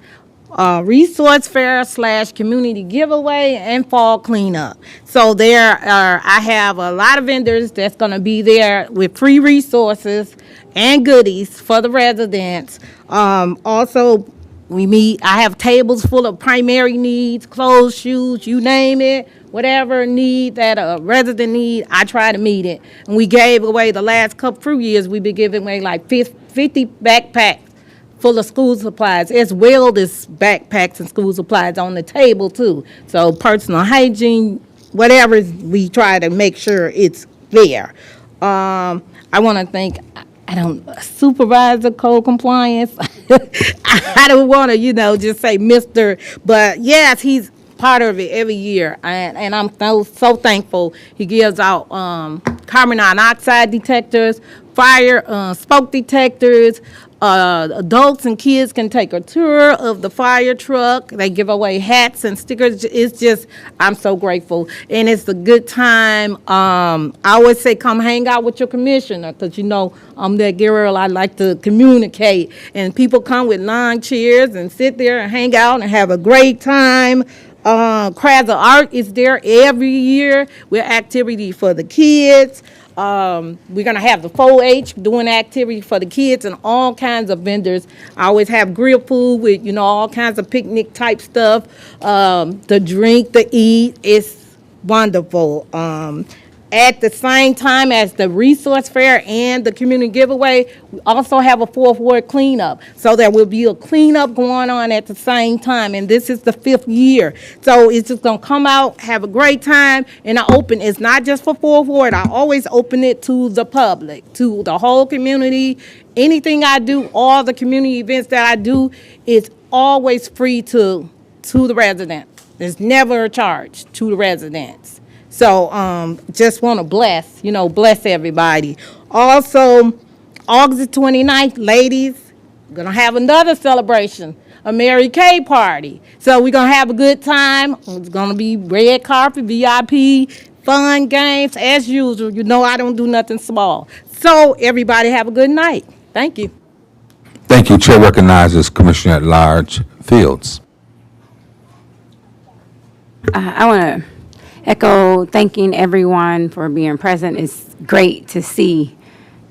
resource fair / community giveaway and fall cleanup. So I have a lot of vendors that's going to be there with free resources and goodies for the residents. Also, I have tables full of primary needs, clothes, shoes, you name it. Whatever need that a resident need, I try to meet it. And we gave away the last few years, we've been giving away like 50 backpacks full of school supplies, as well as backpacks and school supplies on the table too. So personal hygiene, whatever, we try to make sure it's there. I want to thank Supervisor Code Compliance. I don't want to, just say Mr., but yes, he's part of it every year, and I'm so thankful. He gives out carbon monoxide detectors, fire smoke detectors. Adults and kids can take a tour of the fire truck. They give away hats and stickers. It's just, I'm so grateful. And it's a good time. I always say, come hang out with your commissioner, because you know, I'm that girl, I like to communicate. And people come with lawn chairs and sit there and hang out and have a great time. Crafts of Art is there every year with activity for the kids. We're going to have the 4-H doing activity for the kids and all kinds of vendors. I always have grill food with, you know, all kinds of picnic type stuff, the drink, the eat. It's wonderful. At the same time as the resource fair and the community giveaway, we also have a 4th Ward cleanup. So there will be a cleanup going on at the same time, and this is the 5th year. So it's just gonna come out, have a great time, and I open, it's not just for 4th Ward, I always open it to the public, to the whole community. Anything I do, all the community events that I do, is always free to the residents. There's never a charge to the residents. So just want to bless everybody. Also, August 29th, ladies, we're going to have another celebration, a Mary Kay party. So we're going to have a good time. It's going to be red carpet, VIP, fun games, as usual. You know I don't do nothing small. So everybody have a good night. Thank you. Thank you. Chair recognizes Commissioner at Large Fields. I want to echo thanking everyone for being present. It's great to see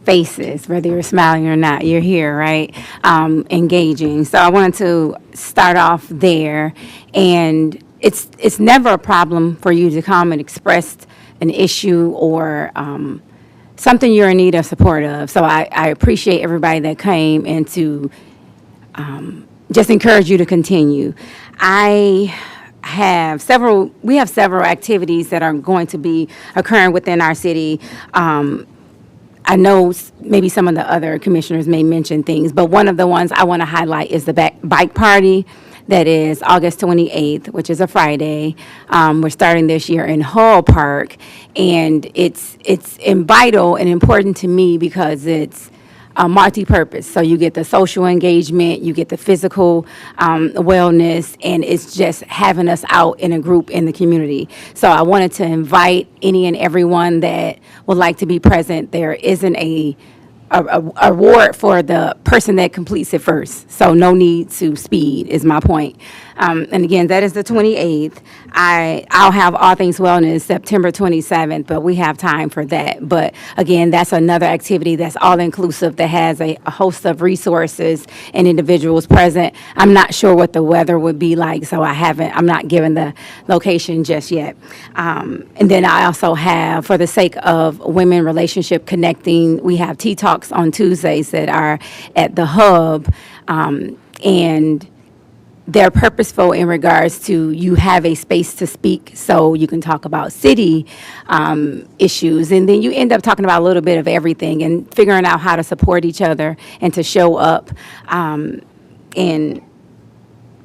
faces, whether you're smiling or not. You're here, right? Engaging. So I wanted to start off there. And it's never a problem for you to come and express an issue or something you're in need of support of. So I appreciate everybody that came and to just encourage you to continue. We have several activities that are going to be occurring within our city. I know maybe some of the other commissioners may mention things, but one of the ones I want to highlight is the bike party. That is August 28th, which is a Friday. We're starting this year in Hall Park, and it's vital and important to me because it's multi-purpose. So you get the social engagement, you get the physical wellness, and it's just having us out in a group in the community. So I wanted to invite any and everyone that would like to be present. There isn't a award for the person that completes it first. So no need to speed is my point. And again, that is the 28th. I'll have All Things Wellness September 27th, but we have time for that. But again, that's another activity that's all-inclusive that has a host of resources and individuals present. I'm not sure what the weather would be like, so I'm not giving the location just yet. And then I also have, for the sake of women relationship connecting, we have Tea Talks on Tuesdays that are at the Hub, and they're purposeful in regards to you have a space to speak so you can talk about city issues, and then you end up talking about a little bit of everything and figuring out how to support each other and to show up. And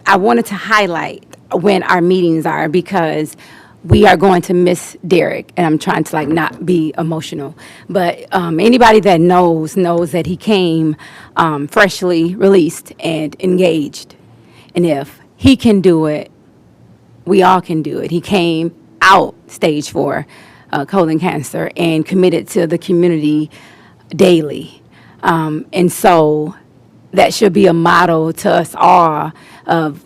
I wanted to highlight when our meetings are, because we are going to miss Derek, and I'm trying to not be emotional, but anybody that knows that he came freshly released and engaged. And if he can do it, we all can do it. He came out stage 4 colon cancer and committed to the community daily. And so that should be a model to us all of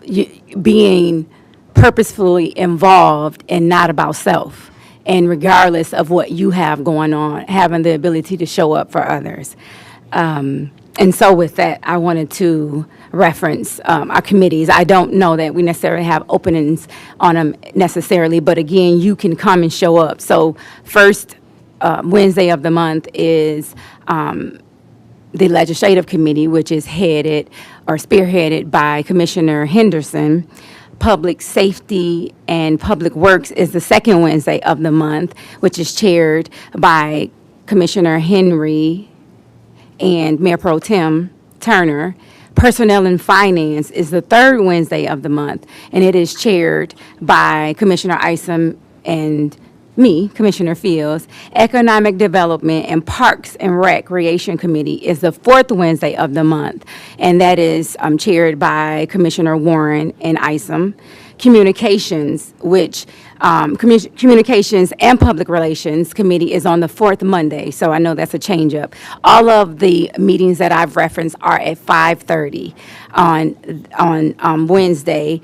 being purposefully involved and not about self. And regardless of what you have going on, having the ability to show up for others. And so with that, I wanted to reference our committees. I don't know that we necessarily have openings on them necessarily, but again, you can come and show up. So first Wednesday of the month is the Legislative Committee, which is headed or spearheaded by Commissioner Henderson. Public Safety and Public Works is the second Wednesday of the month, which is chaired by Commissioner Henry and Mayor Pro Tem Turner. Personnel and Finance is the third Wednesday of the month, and it is chaired by Commissioner Isom and me, Commissioner Fields. Economic Development and Parks and Recreation Committee is the fourth Wednesday of the month, and that is chaired by Commissioner Warren and Isom. Communications, which Communications and Public Relations Committee is on the fourth Monday, so I know that's a change up. All of the meetings that I've referenced are at 5:30 on Wednesday.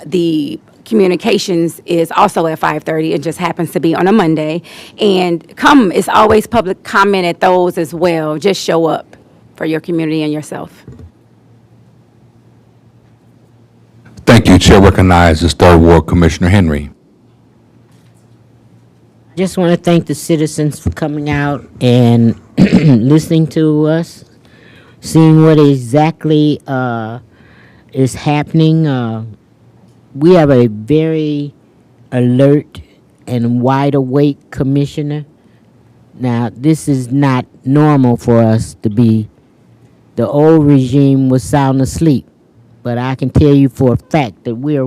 The Communications is also at 5:30. It just happens to be on a Monday. And it's always public comment at those as well. Just show up for your community and yourself. Thank you. Chair recognizes Third Ward Commissioner Henry. Just want to thank the citizens for coming out and listening to us, seeing what exactly is happening. We have a very alert and wide awake commissioner. Now, this is not normal for us to be. The old regime was sound asleep, but I can tell you for a fact that we are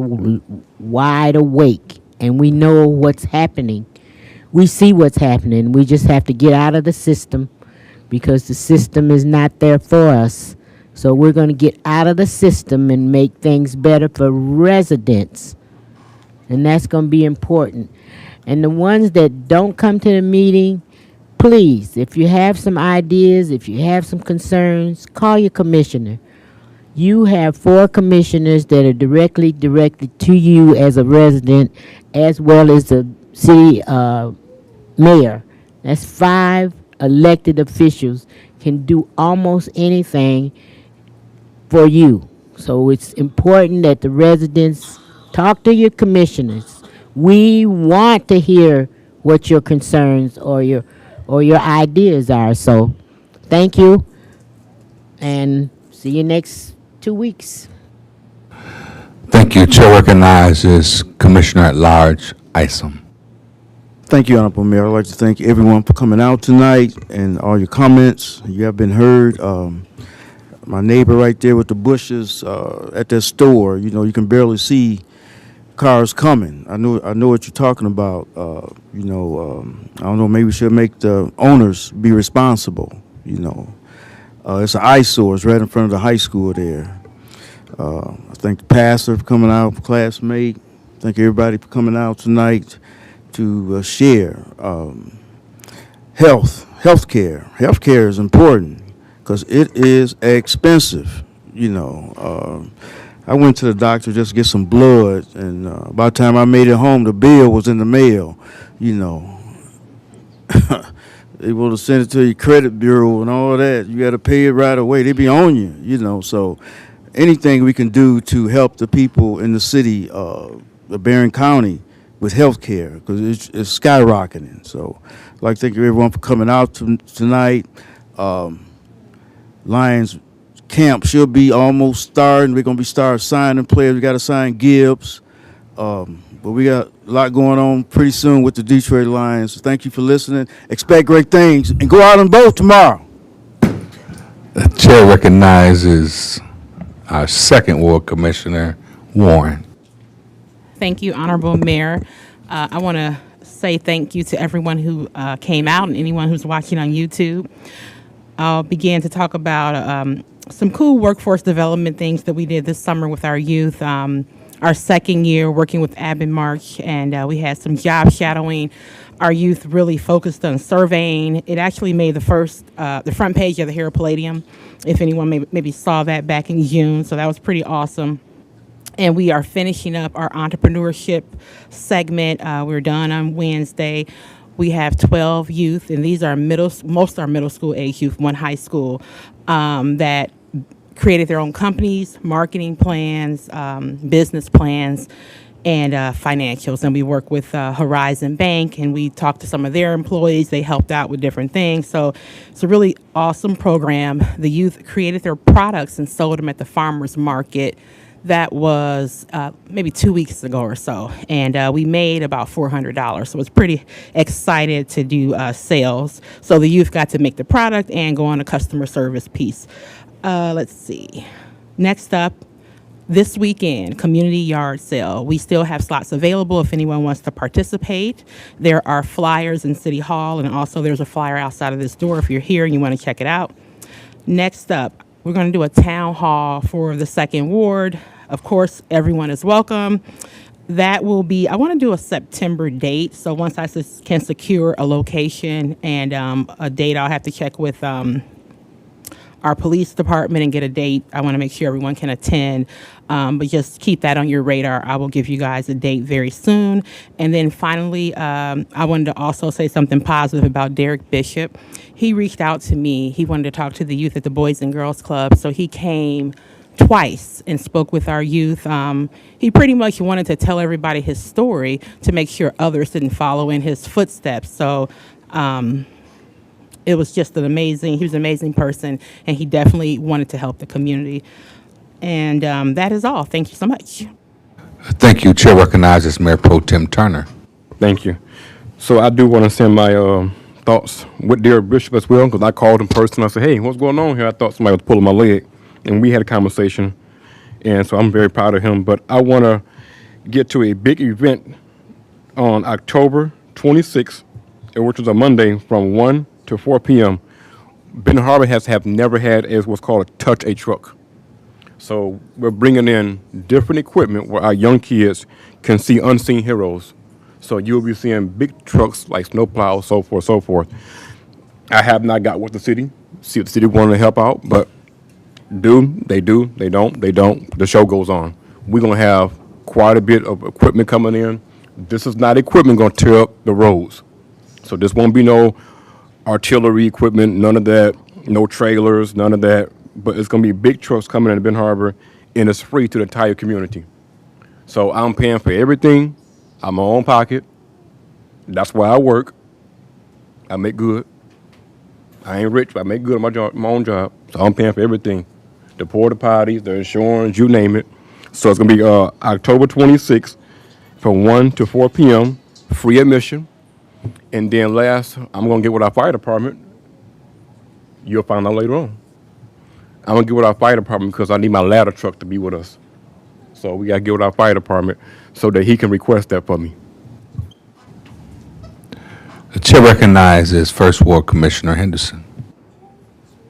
wide awake and we know what's happening. We see what's happening. We just have to get out of the system because the system is not there for us. So we're going to get out of the system and make things better for residents. And that's going to be important. And the ones that don't come to the meeting, please, if you have some ideas, if you have some concerns, call your commissioner. You have 4 commissioners that are directly directed to you as a resident, as well as the city mayor. That's 5 elected officials can do almost anything for you. So it's important that the residents talk to your commissioners. We want to hear what your concerns or your ideas are. So thank you, and see you next 2 weeks. Thank you. Chair recognizes Commissioner at Large Isom. Thank you, Honorable Mayor. I'd like to thank everyone for coming out tonight and all your comments. You have been heard. My neighbor right there with the bushes at that store, you know, you can barely see cars coming. I know what you're talking about. I don't know, maybe we should make the owners be responsible, you know. It's an eyesore. It's right in front of the high school there. I thank the pastor for coming out, classmate. Thank everybody for coming out tonight to share. Healthcare. Healthcare is important because it is expensive, you know. I went to the doctor just to get some blood, and by the time I made it home, the bill was in the mail, you know. They will send it to your credit bureau and all that. You got to pay it right away. They be on you, you know. So anything we can do to help the people in the city, the Barron County, with health care, because it's skyrocketing. So I'd like to thank everyone for coming out tonight. Lions camp should be almost starting. We're going to be signing players. We got to sign Gibbs. But we got a lot going on pretty soon with the Detroit Lions. So thank you for listening. Expect great things. And go out and vote tomorrow. The chair recognizes our Second Ward Commissioner, Warren. Thank you, Honorable Mayor. I want to say thank you to everyone who came out and anyone who's watching on YouTube. I'll begin to talk about some cool workforce development things that we did this summer with our youth. Our second year working with Abbott March, and we had some job shadowing. Our youth really focused on surveying. It actually made the front page of the Herald Palladium, if anyone maybe saw that back in June, so that was pretty awesome. And we are finishing up our entrepreneurship segment. We're done on Wednesday. We have 12 youth, and these are most are middle school age youth, one high school, that created their own companies, marketing plans, business plans, and financials. And we work with Horizon Bank, and we talked to some of their employees. They helped out with different things. So it's a really awesome program. The youth created their products and sold them at the farmer's market. That was maybe 2 weeks ago or so, and we made about $400. So it's pretty excited to do sales. So the youth got to make the product and go on a customer service piece. Let's see. Next up, this weekend, community yard sale. We still have slots available if anyone wants to participate. There are flyers in City Hall, and also there's a flyer outside of this door if you're here and you want to check it out. Next up, we're going to do a town hall for the 2nd Ward. Of course, everyone is welcome. That will be, I want to do a September date. So once I can secure a location and a date, I'll have to check with our police department and get a date. I want to make sure everyone can attend, but just keep that on your radar. I will give you guys a date very soon. And then finally, I wanted to also say something positive about Derek Bishop. He reached out to me. He wanted to talk to the youth at the Boys and Girls Club, so he came twice and spoke with our youth. He pretty much wanted to tell everybody his story to make sure others didn't follow in his footsteps. So it was just he was an amazing person, and he definitely wanted to help the community. And that is all. Thank you so much. Thank you. Chair recognizes Mayor Pro Tem Turner. Thank you. So I do want to send my thoughts with Derek Bishop as well, because I called him personally. I said, hey, what's going on here? I thought somebody was pulling my leg, and we had a conversation, and so I'm very proud of him. But I want to get to a big event on October 26th, which is a Monday, from 1 to 4 p.m. Benton Harbor have never had as what's called a touch a truck. So we're bringing in different equipment where our young kids can see unseen heroes. So you'll be seeing big trucks like snowplows, so forth, so forth. I have not got with the city, see if the city wanted to help out, but they don't, the show goes on. We're going to have quite a bit of equipment coming in. This is not equipment going to tear up the roads. So this won't be no artillery equipment, none of that, no trailers, none of that. But it's going to be big trucks coming into Benton Harbor, and it's free to the entire community. So I'm paying for everything. I'm my own pocket. That's why I work. I make good. I ain't rich, but I make good on my job, my own job. So I'm paying for everything. The porta potties, the insurance, you name it. So it's going to be October 26th from 1 to 4 p.m., free admission. And then last, I'm going to get with our fire department. You'll find out later on. I'm going to get with our fire department because I need my ladder truck to be with us. So we got to get with our fire department so that he can request that for me. The chair recognizes First Ward Commissioner Henderson.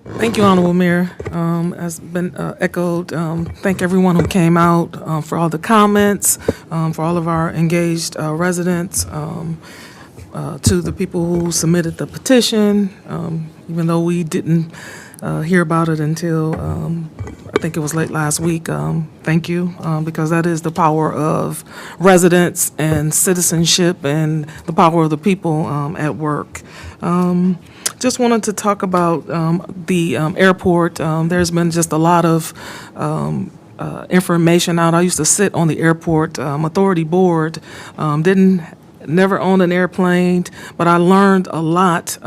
Thank you, Honorable Mayor. As been echoed, thank everyone who came out for all the comments, for all of our engaged residents, to the people who submitted the petition, even though we didn't hear about it until I think it was late last week. Thank you, because that is the power of residents and citizenship and the power of the people at work. Just wanted to talk about the airport. There's been just a lot of information out. I used to sit on the airport authority board, never owned an airplane, but I learned a lot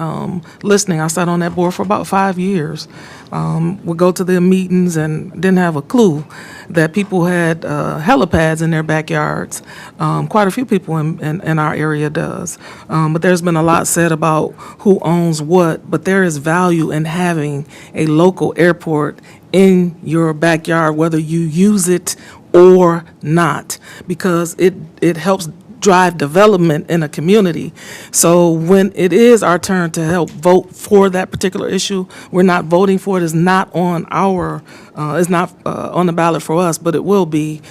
listening. I sat on that board for about 5 years. Would go to the meetings and didn't have a clue that people had helipads in their backyards. Quite a few people in our area does. But there's been a lot said about who owns what, but there is value in having a local airport in your backyard, whether you use it or not, because it helps drive development in a community. So when it is our turn to help vote for that particular issue, we're not voting for it. It's not on it's not on the ballot for us, but it will be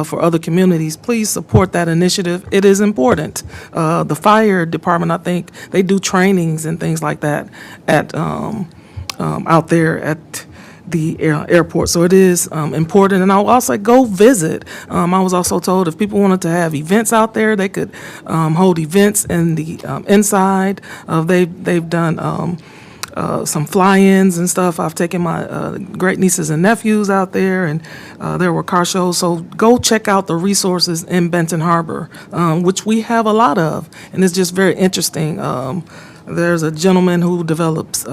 for other communities. Please support that initiative. It is important. The fire department, I think, they do trainings and things like that at out there at the airport. So it is important. And I'll also go visit. I was also told if people wanted to have events out there, they could hold events in the inside. They've done some fly-ins and stuff. I've taken my great nieces and nephews out there, and there were car shows. So go check out the resources in Benton Harbor, which we have a lot of, and it's just very interesting. There's a gentleman who develops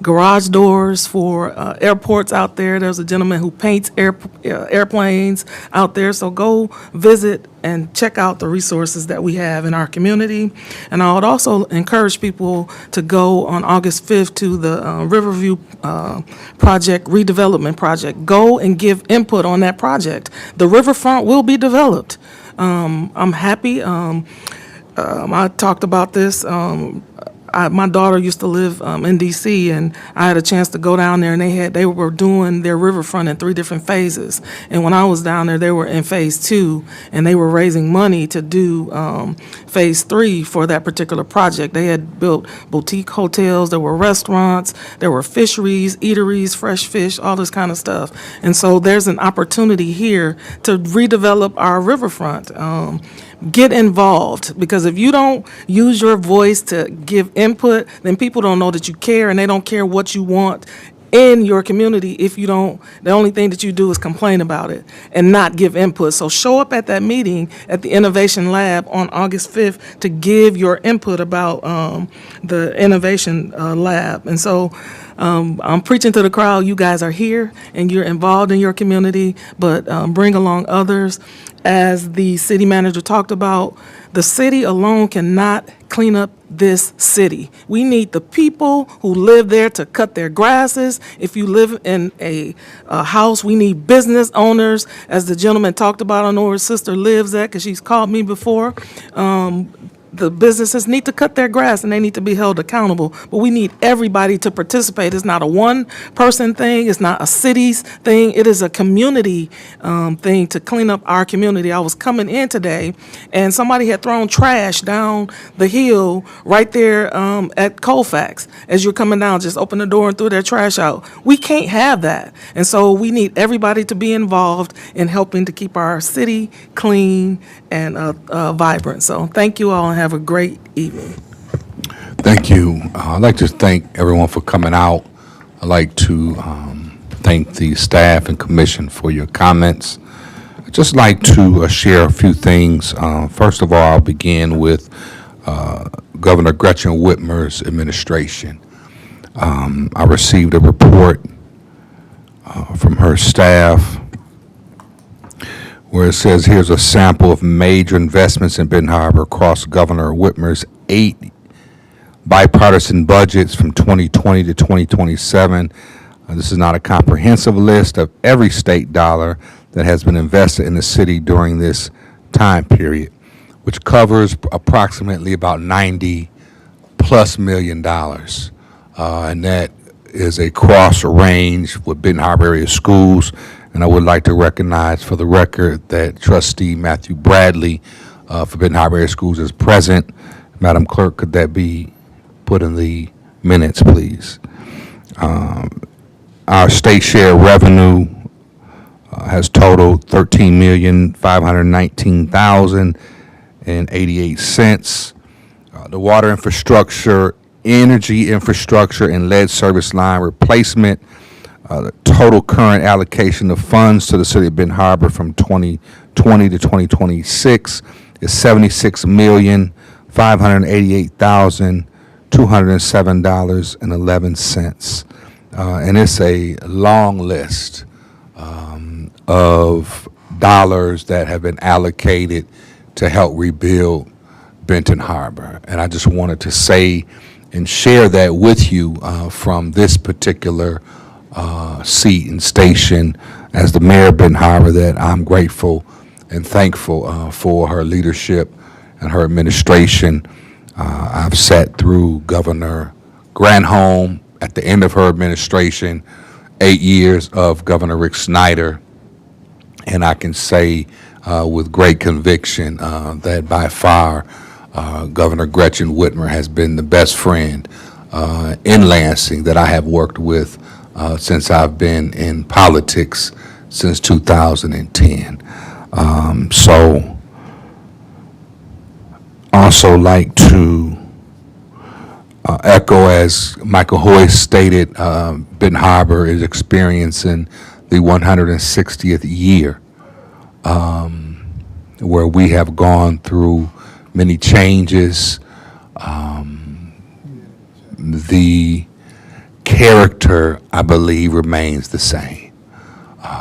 garage doors for airports out there. There's a gentleman who paints airplanes out there. So go visit and check out the resources that we have in our community. And I would also encourage people to go on August 5th to the Riverview project, redevelopment project. Go and give input on that project. The riverfront will be developed. I'm happy. I talked about this. My daughter used to live in D.C., and I had a chance to go down there, and they were doing their riverfront in 3 different phases. And when I was down there, they were in phase 2, and they were raising money to do phase 3 for that particular project. They had built boutique hotels, there were restaurants, there were fisheries, eateries, fresh fish, all this kind of stuff. And so there's an opportunity here to redevelop our riverfront. Get involved, because if you don't use your voice to give input, then people don't know that you care, and they don't care what you want in your community if you don't, the only thing that you do is complain about it and not give input. So show up at that meeting at the Innovation Lab on August 5th to give your input about the Innovation Lab. And so I'm preaching to the crowd. You guys are here and you're involved in your community, but bring along others. As the city manager talked about, the city alone cannot clean up this city. We need the people who live there to cut their grasses. If you live in a house, we need business owners, as the gentleman talked about. I know where his sister lives at because she's called me before. The businesses need to cut their grass and they need to be held accountable. But we need everybody to participate. It's not a one-person thing. It's not a city's thing. It is a community thing to clean up our community. I was coming in today and somebody had thrown trash down the hill right there at Colfax. As you're coming down, just open the door and threw their trash out. We can't have that. And so we need everybody to be involved in helping to keep our city clean and vibrant. So thank you all and have a great evening. Thank you. I'd like to thank everyone for coming out. I'd like to thank the staff and commission for your comments. I'd just like to share a few things. First of all, I'll begin with Governor Gretchen Whitmer's administration. I received a report from her staff where it says, here's a sample of major investments in Benton Harbor across Governor Whitmer's 8 bipartisan budgets from 2020 to 2027. This is not a comprehensive list of every state dollar that has been invested in the city during this time period, which covers approximately about $90+ million. And that is across a range with Benton Harbor area schools. And I would like to recognize for the record that Trustee Matthew Bradley for Benton Harbor area schools is present. Madam Clerk, could that be put in the minutes, please? Our state share revenue has totaled $13,519,088. The water infrastructure, energy infrastructure, and lead service line replacement, the total current allocation of funds to the city of Benton Harbor from 2020 to 2026 is $76,588,207.11. And it's a long list of dollars that have been allocated to help rebuild Benton Harbor. And I just wanted to say and share that with you from this particular seat and station as the mayor of Benton Harbor, that I'm grateful and thankful for her leadership and her administration. I've sat through Governor Granholm at the end of her administration, 8 years of Governor Rick Snyder, and I can say with great conviction that by far Governor Gretchen Whitmer has been the best friend in Lansing that I have worked with since I've been in politics since 2010. So also like to echo, as Michael Hoyce stated, Benton Harbor is experiencing the 160th year where we have gone through many changes, the character, I believe, remains the same.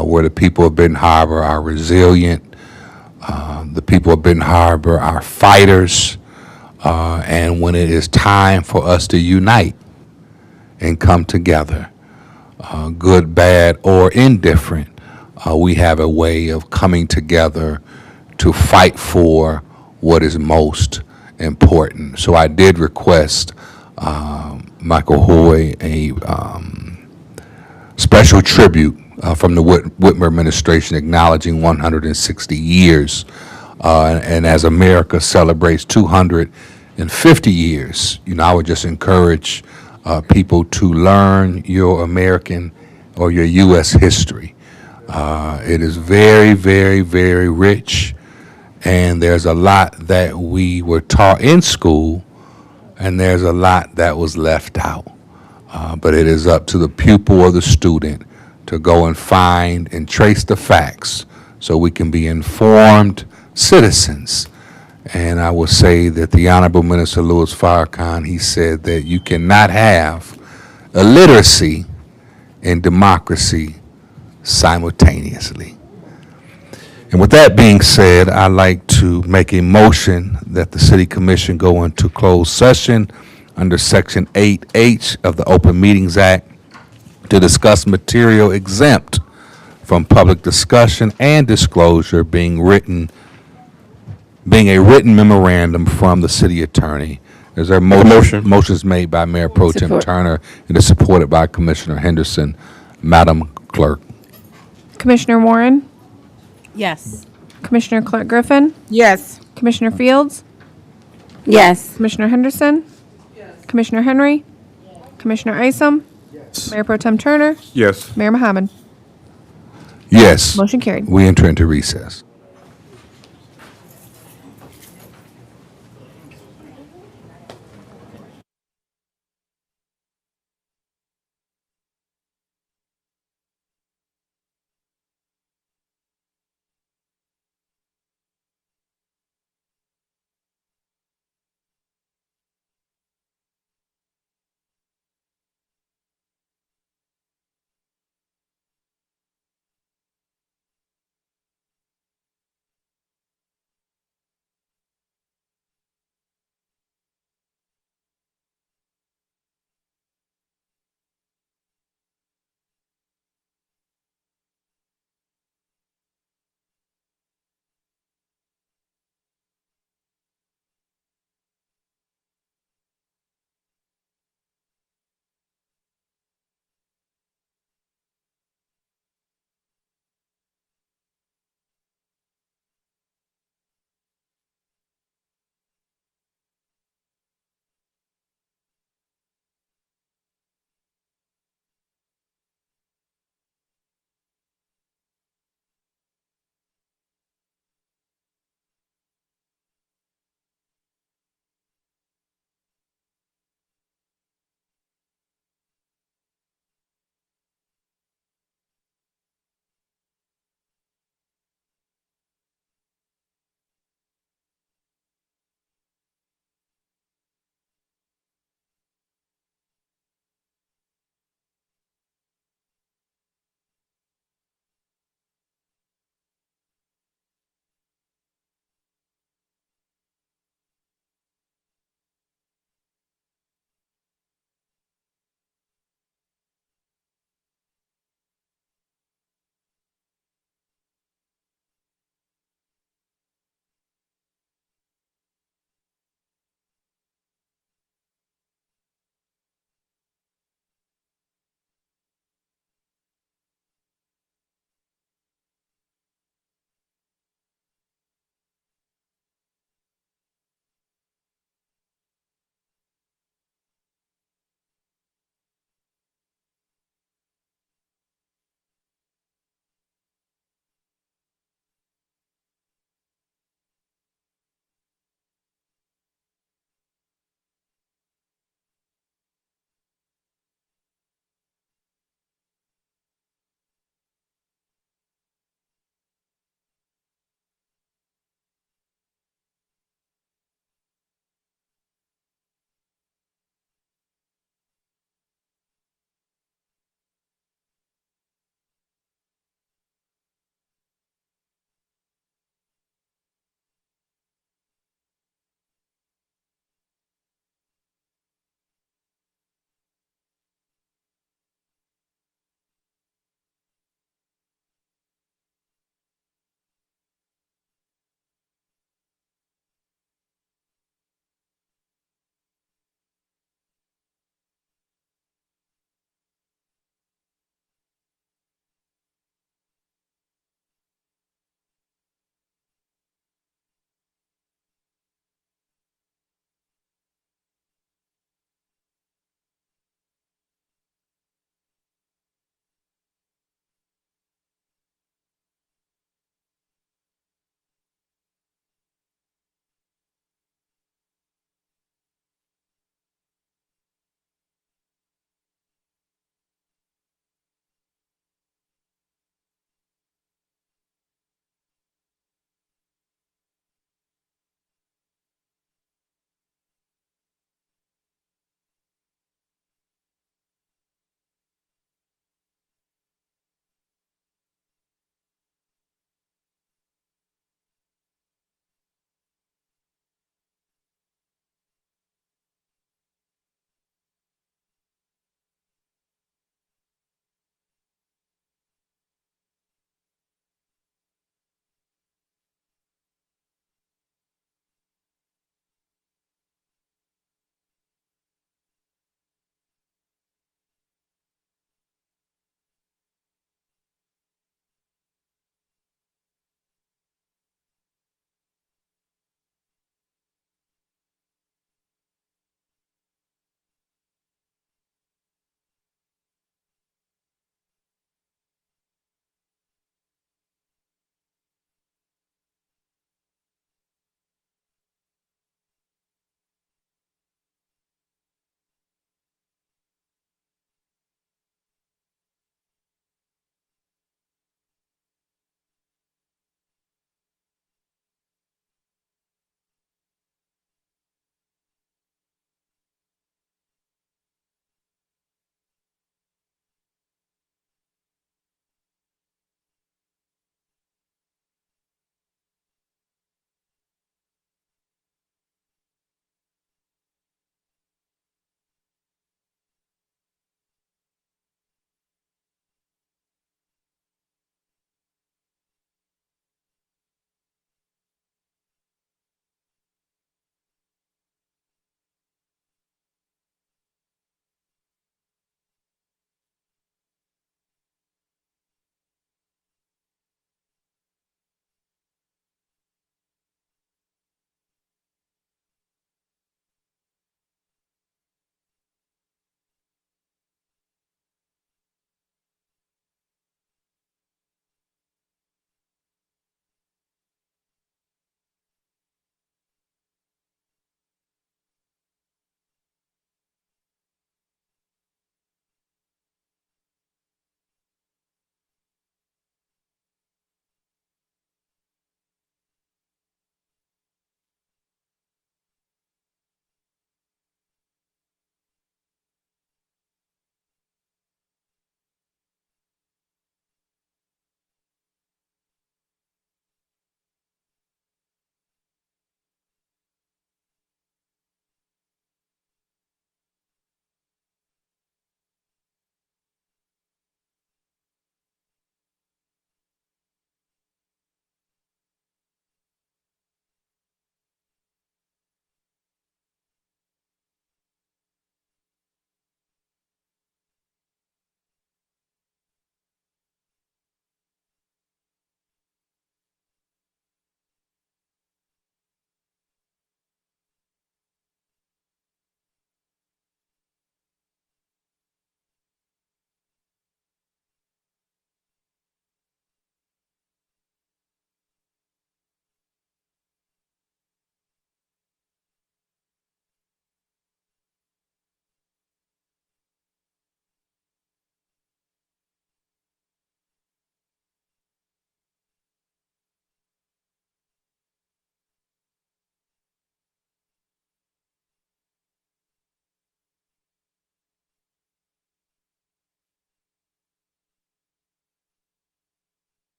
Where the people of Benton Harbor are resilient, the people of Benton Harbor are fighters, and when it is time for us to unite and come together, good, bad, or indifferent, we have a way of coming together to fight for what is most important. So I did request Michael Hoy a special tribute from the Whitmer administration acknowledging 160 years. And as America celebrates 250 years, I would just encourage people to learn your American or your U.S. history. It is very, very, very rich, and there's a lot that we were taught in school, and there's a lot that was left out. But it is up to the pupil or the student to go and find and trace the facts so we can be informed citizens. And I will say that the Honorable Minister Louis Farrakhan, he said that you cannot have illiteracy and democracy simultaneously. And with that being said, I'd like to make a motion that the City Commission go into closed session under Section 8H of the Open Meetings Act to discuss material exempt from public discussion and disclosure being a written memorandum from the city attorney. Is there a motion? Motion's made by Mayor Pro Tem Support. Turner and is supported by Commissioner Henderson. Madam Clerk. Commissioner Warren, Yes. Commissioner Clark Griffin, Yes. Commissioner Fields, Yes. Commissioner Henderson, Commissioner Henry, Commissioner Isom, Mayor Pro Tem Turner, Yes. Mayor Mohammed. Yes. Motion carried. We enter into recess.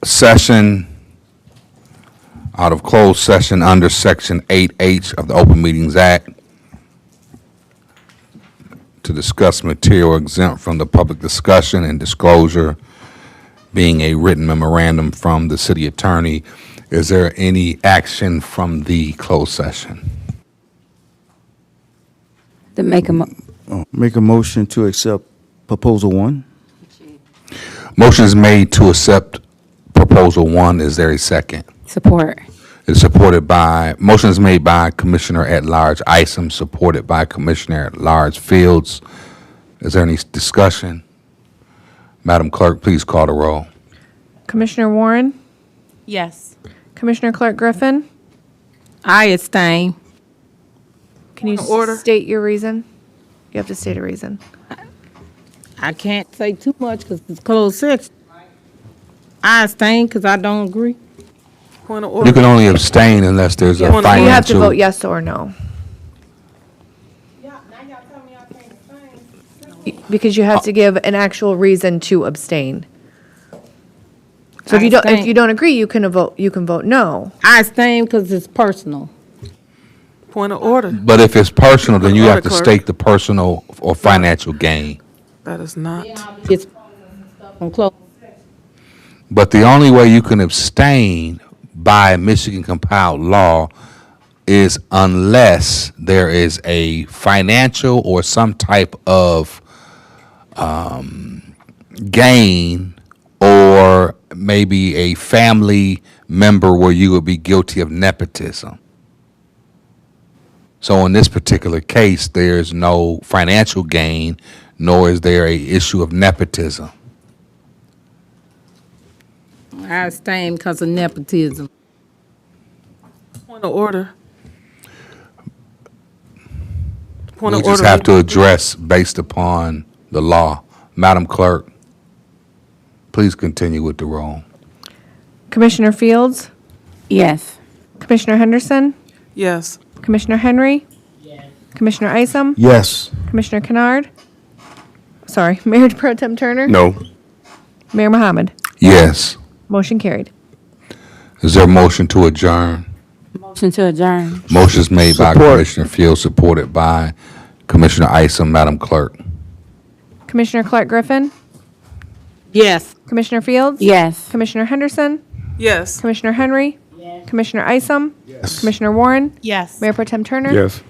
session, out of closed session under Section 8H of the Open Meetings Act to discuss material exempt from the public discussion and disclosure, being a written memorandum from the city attorney. Is there any action from the closed session? To make a, Make a motion to accept proposal 1. Motion is made to accept proposal 1. Is there a second? support. It's supported by, motion is made by Commissioner at-large Isom, supported by Commissioner at-large Fields. Is there any discussion? Madam Clerk, please call the roll. Commissioner Warren, Yes. Commissioner Clark Griffin, I abstain. can you Order. state your reason? You have to state a reason. I can't say too much because it's closed session. I abstain because I don't agree. Point of You order. can only abstain unless there's a You have to financial. vote yes or no. Because you have to give an actual reason to abstain. So if I you don't, if abstain. you don't agree, you can vote no. I abstain because it's personal. Point of order. But if it's personal, then you have to Clerk. state the personal or financial gain. That is not. It's on closed. But the only way you can abstain by Michigan compiled law is unless there is a financial or some type of gain, or maybe a family member where you would be guilty of nepotism. So in this particular case, there's no financial gain, nor is there a issue of nepotism. I abstain because of nepotism. Point of order. Point We of just order. have to address based upon the law. Madam Clerk, please continue with the roll. Commissioner Fields, Yes. Commissioner Henderson, Yes. Commissioner Henry, Commissioner Isom, Yes. Commissioner Kennard, sorry, Mayor Pro Tem Turner, No. Mayor Mohammed. Yes. Motion carried. Is there a motion to adjourn? Motion to adjourn. Motion is made by Support. Commissioner Fields, supported by Commissioner Isom. Madam Clerk. Commissioner Clark Griffin, Yes. Commissioner Fields, Yes. Commissioner Henderson, Yes. Commissioner Henry, Commissioner Isom, Commissioner Warren, Yes. Mayor Pro Tem Turner. Yes.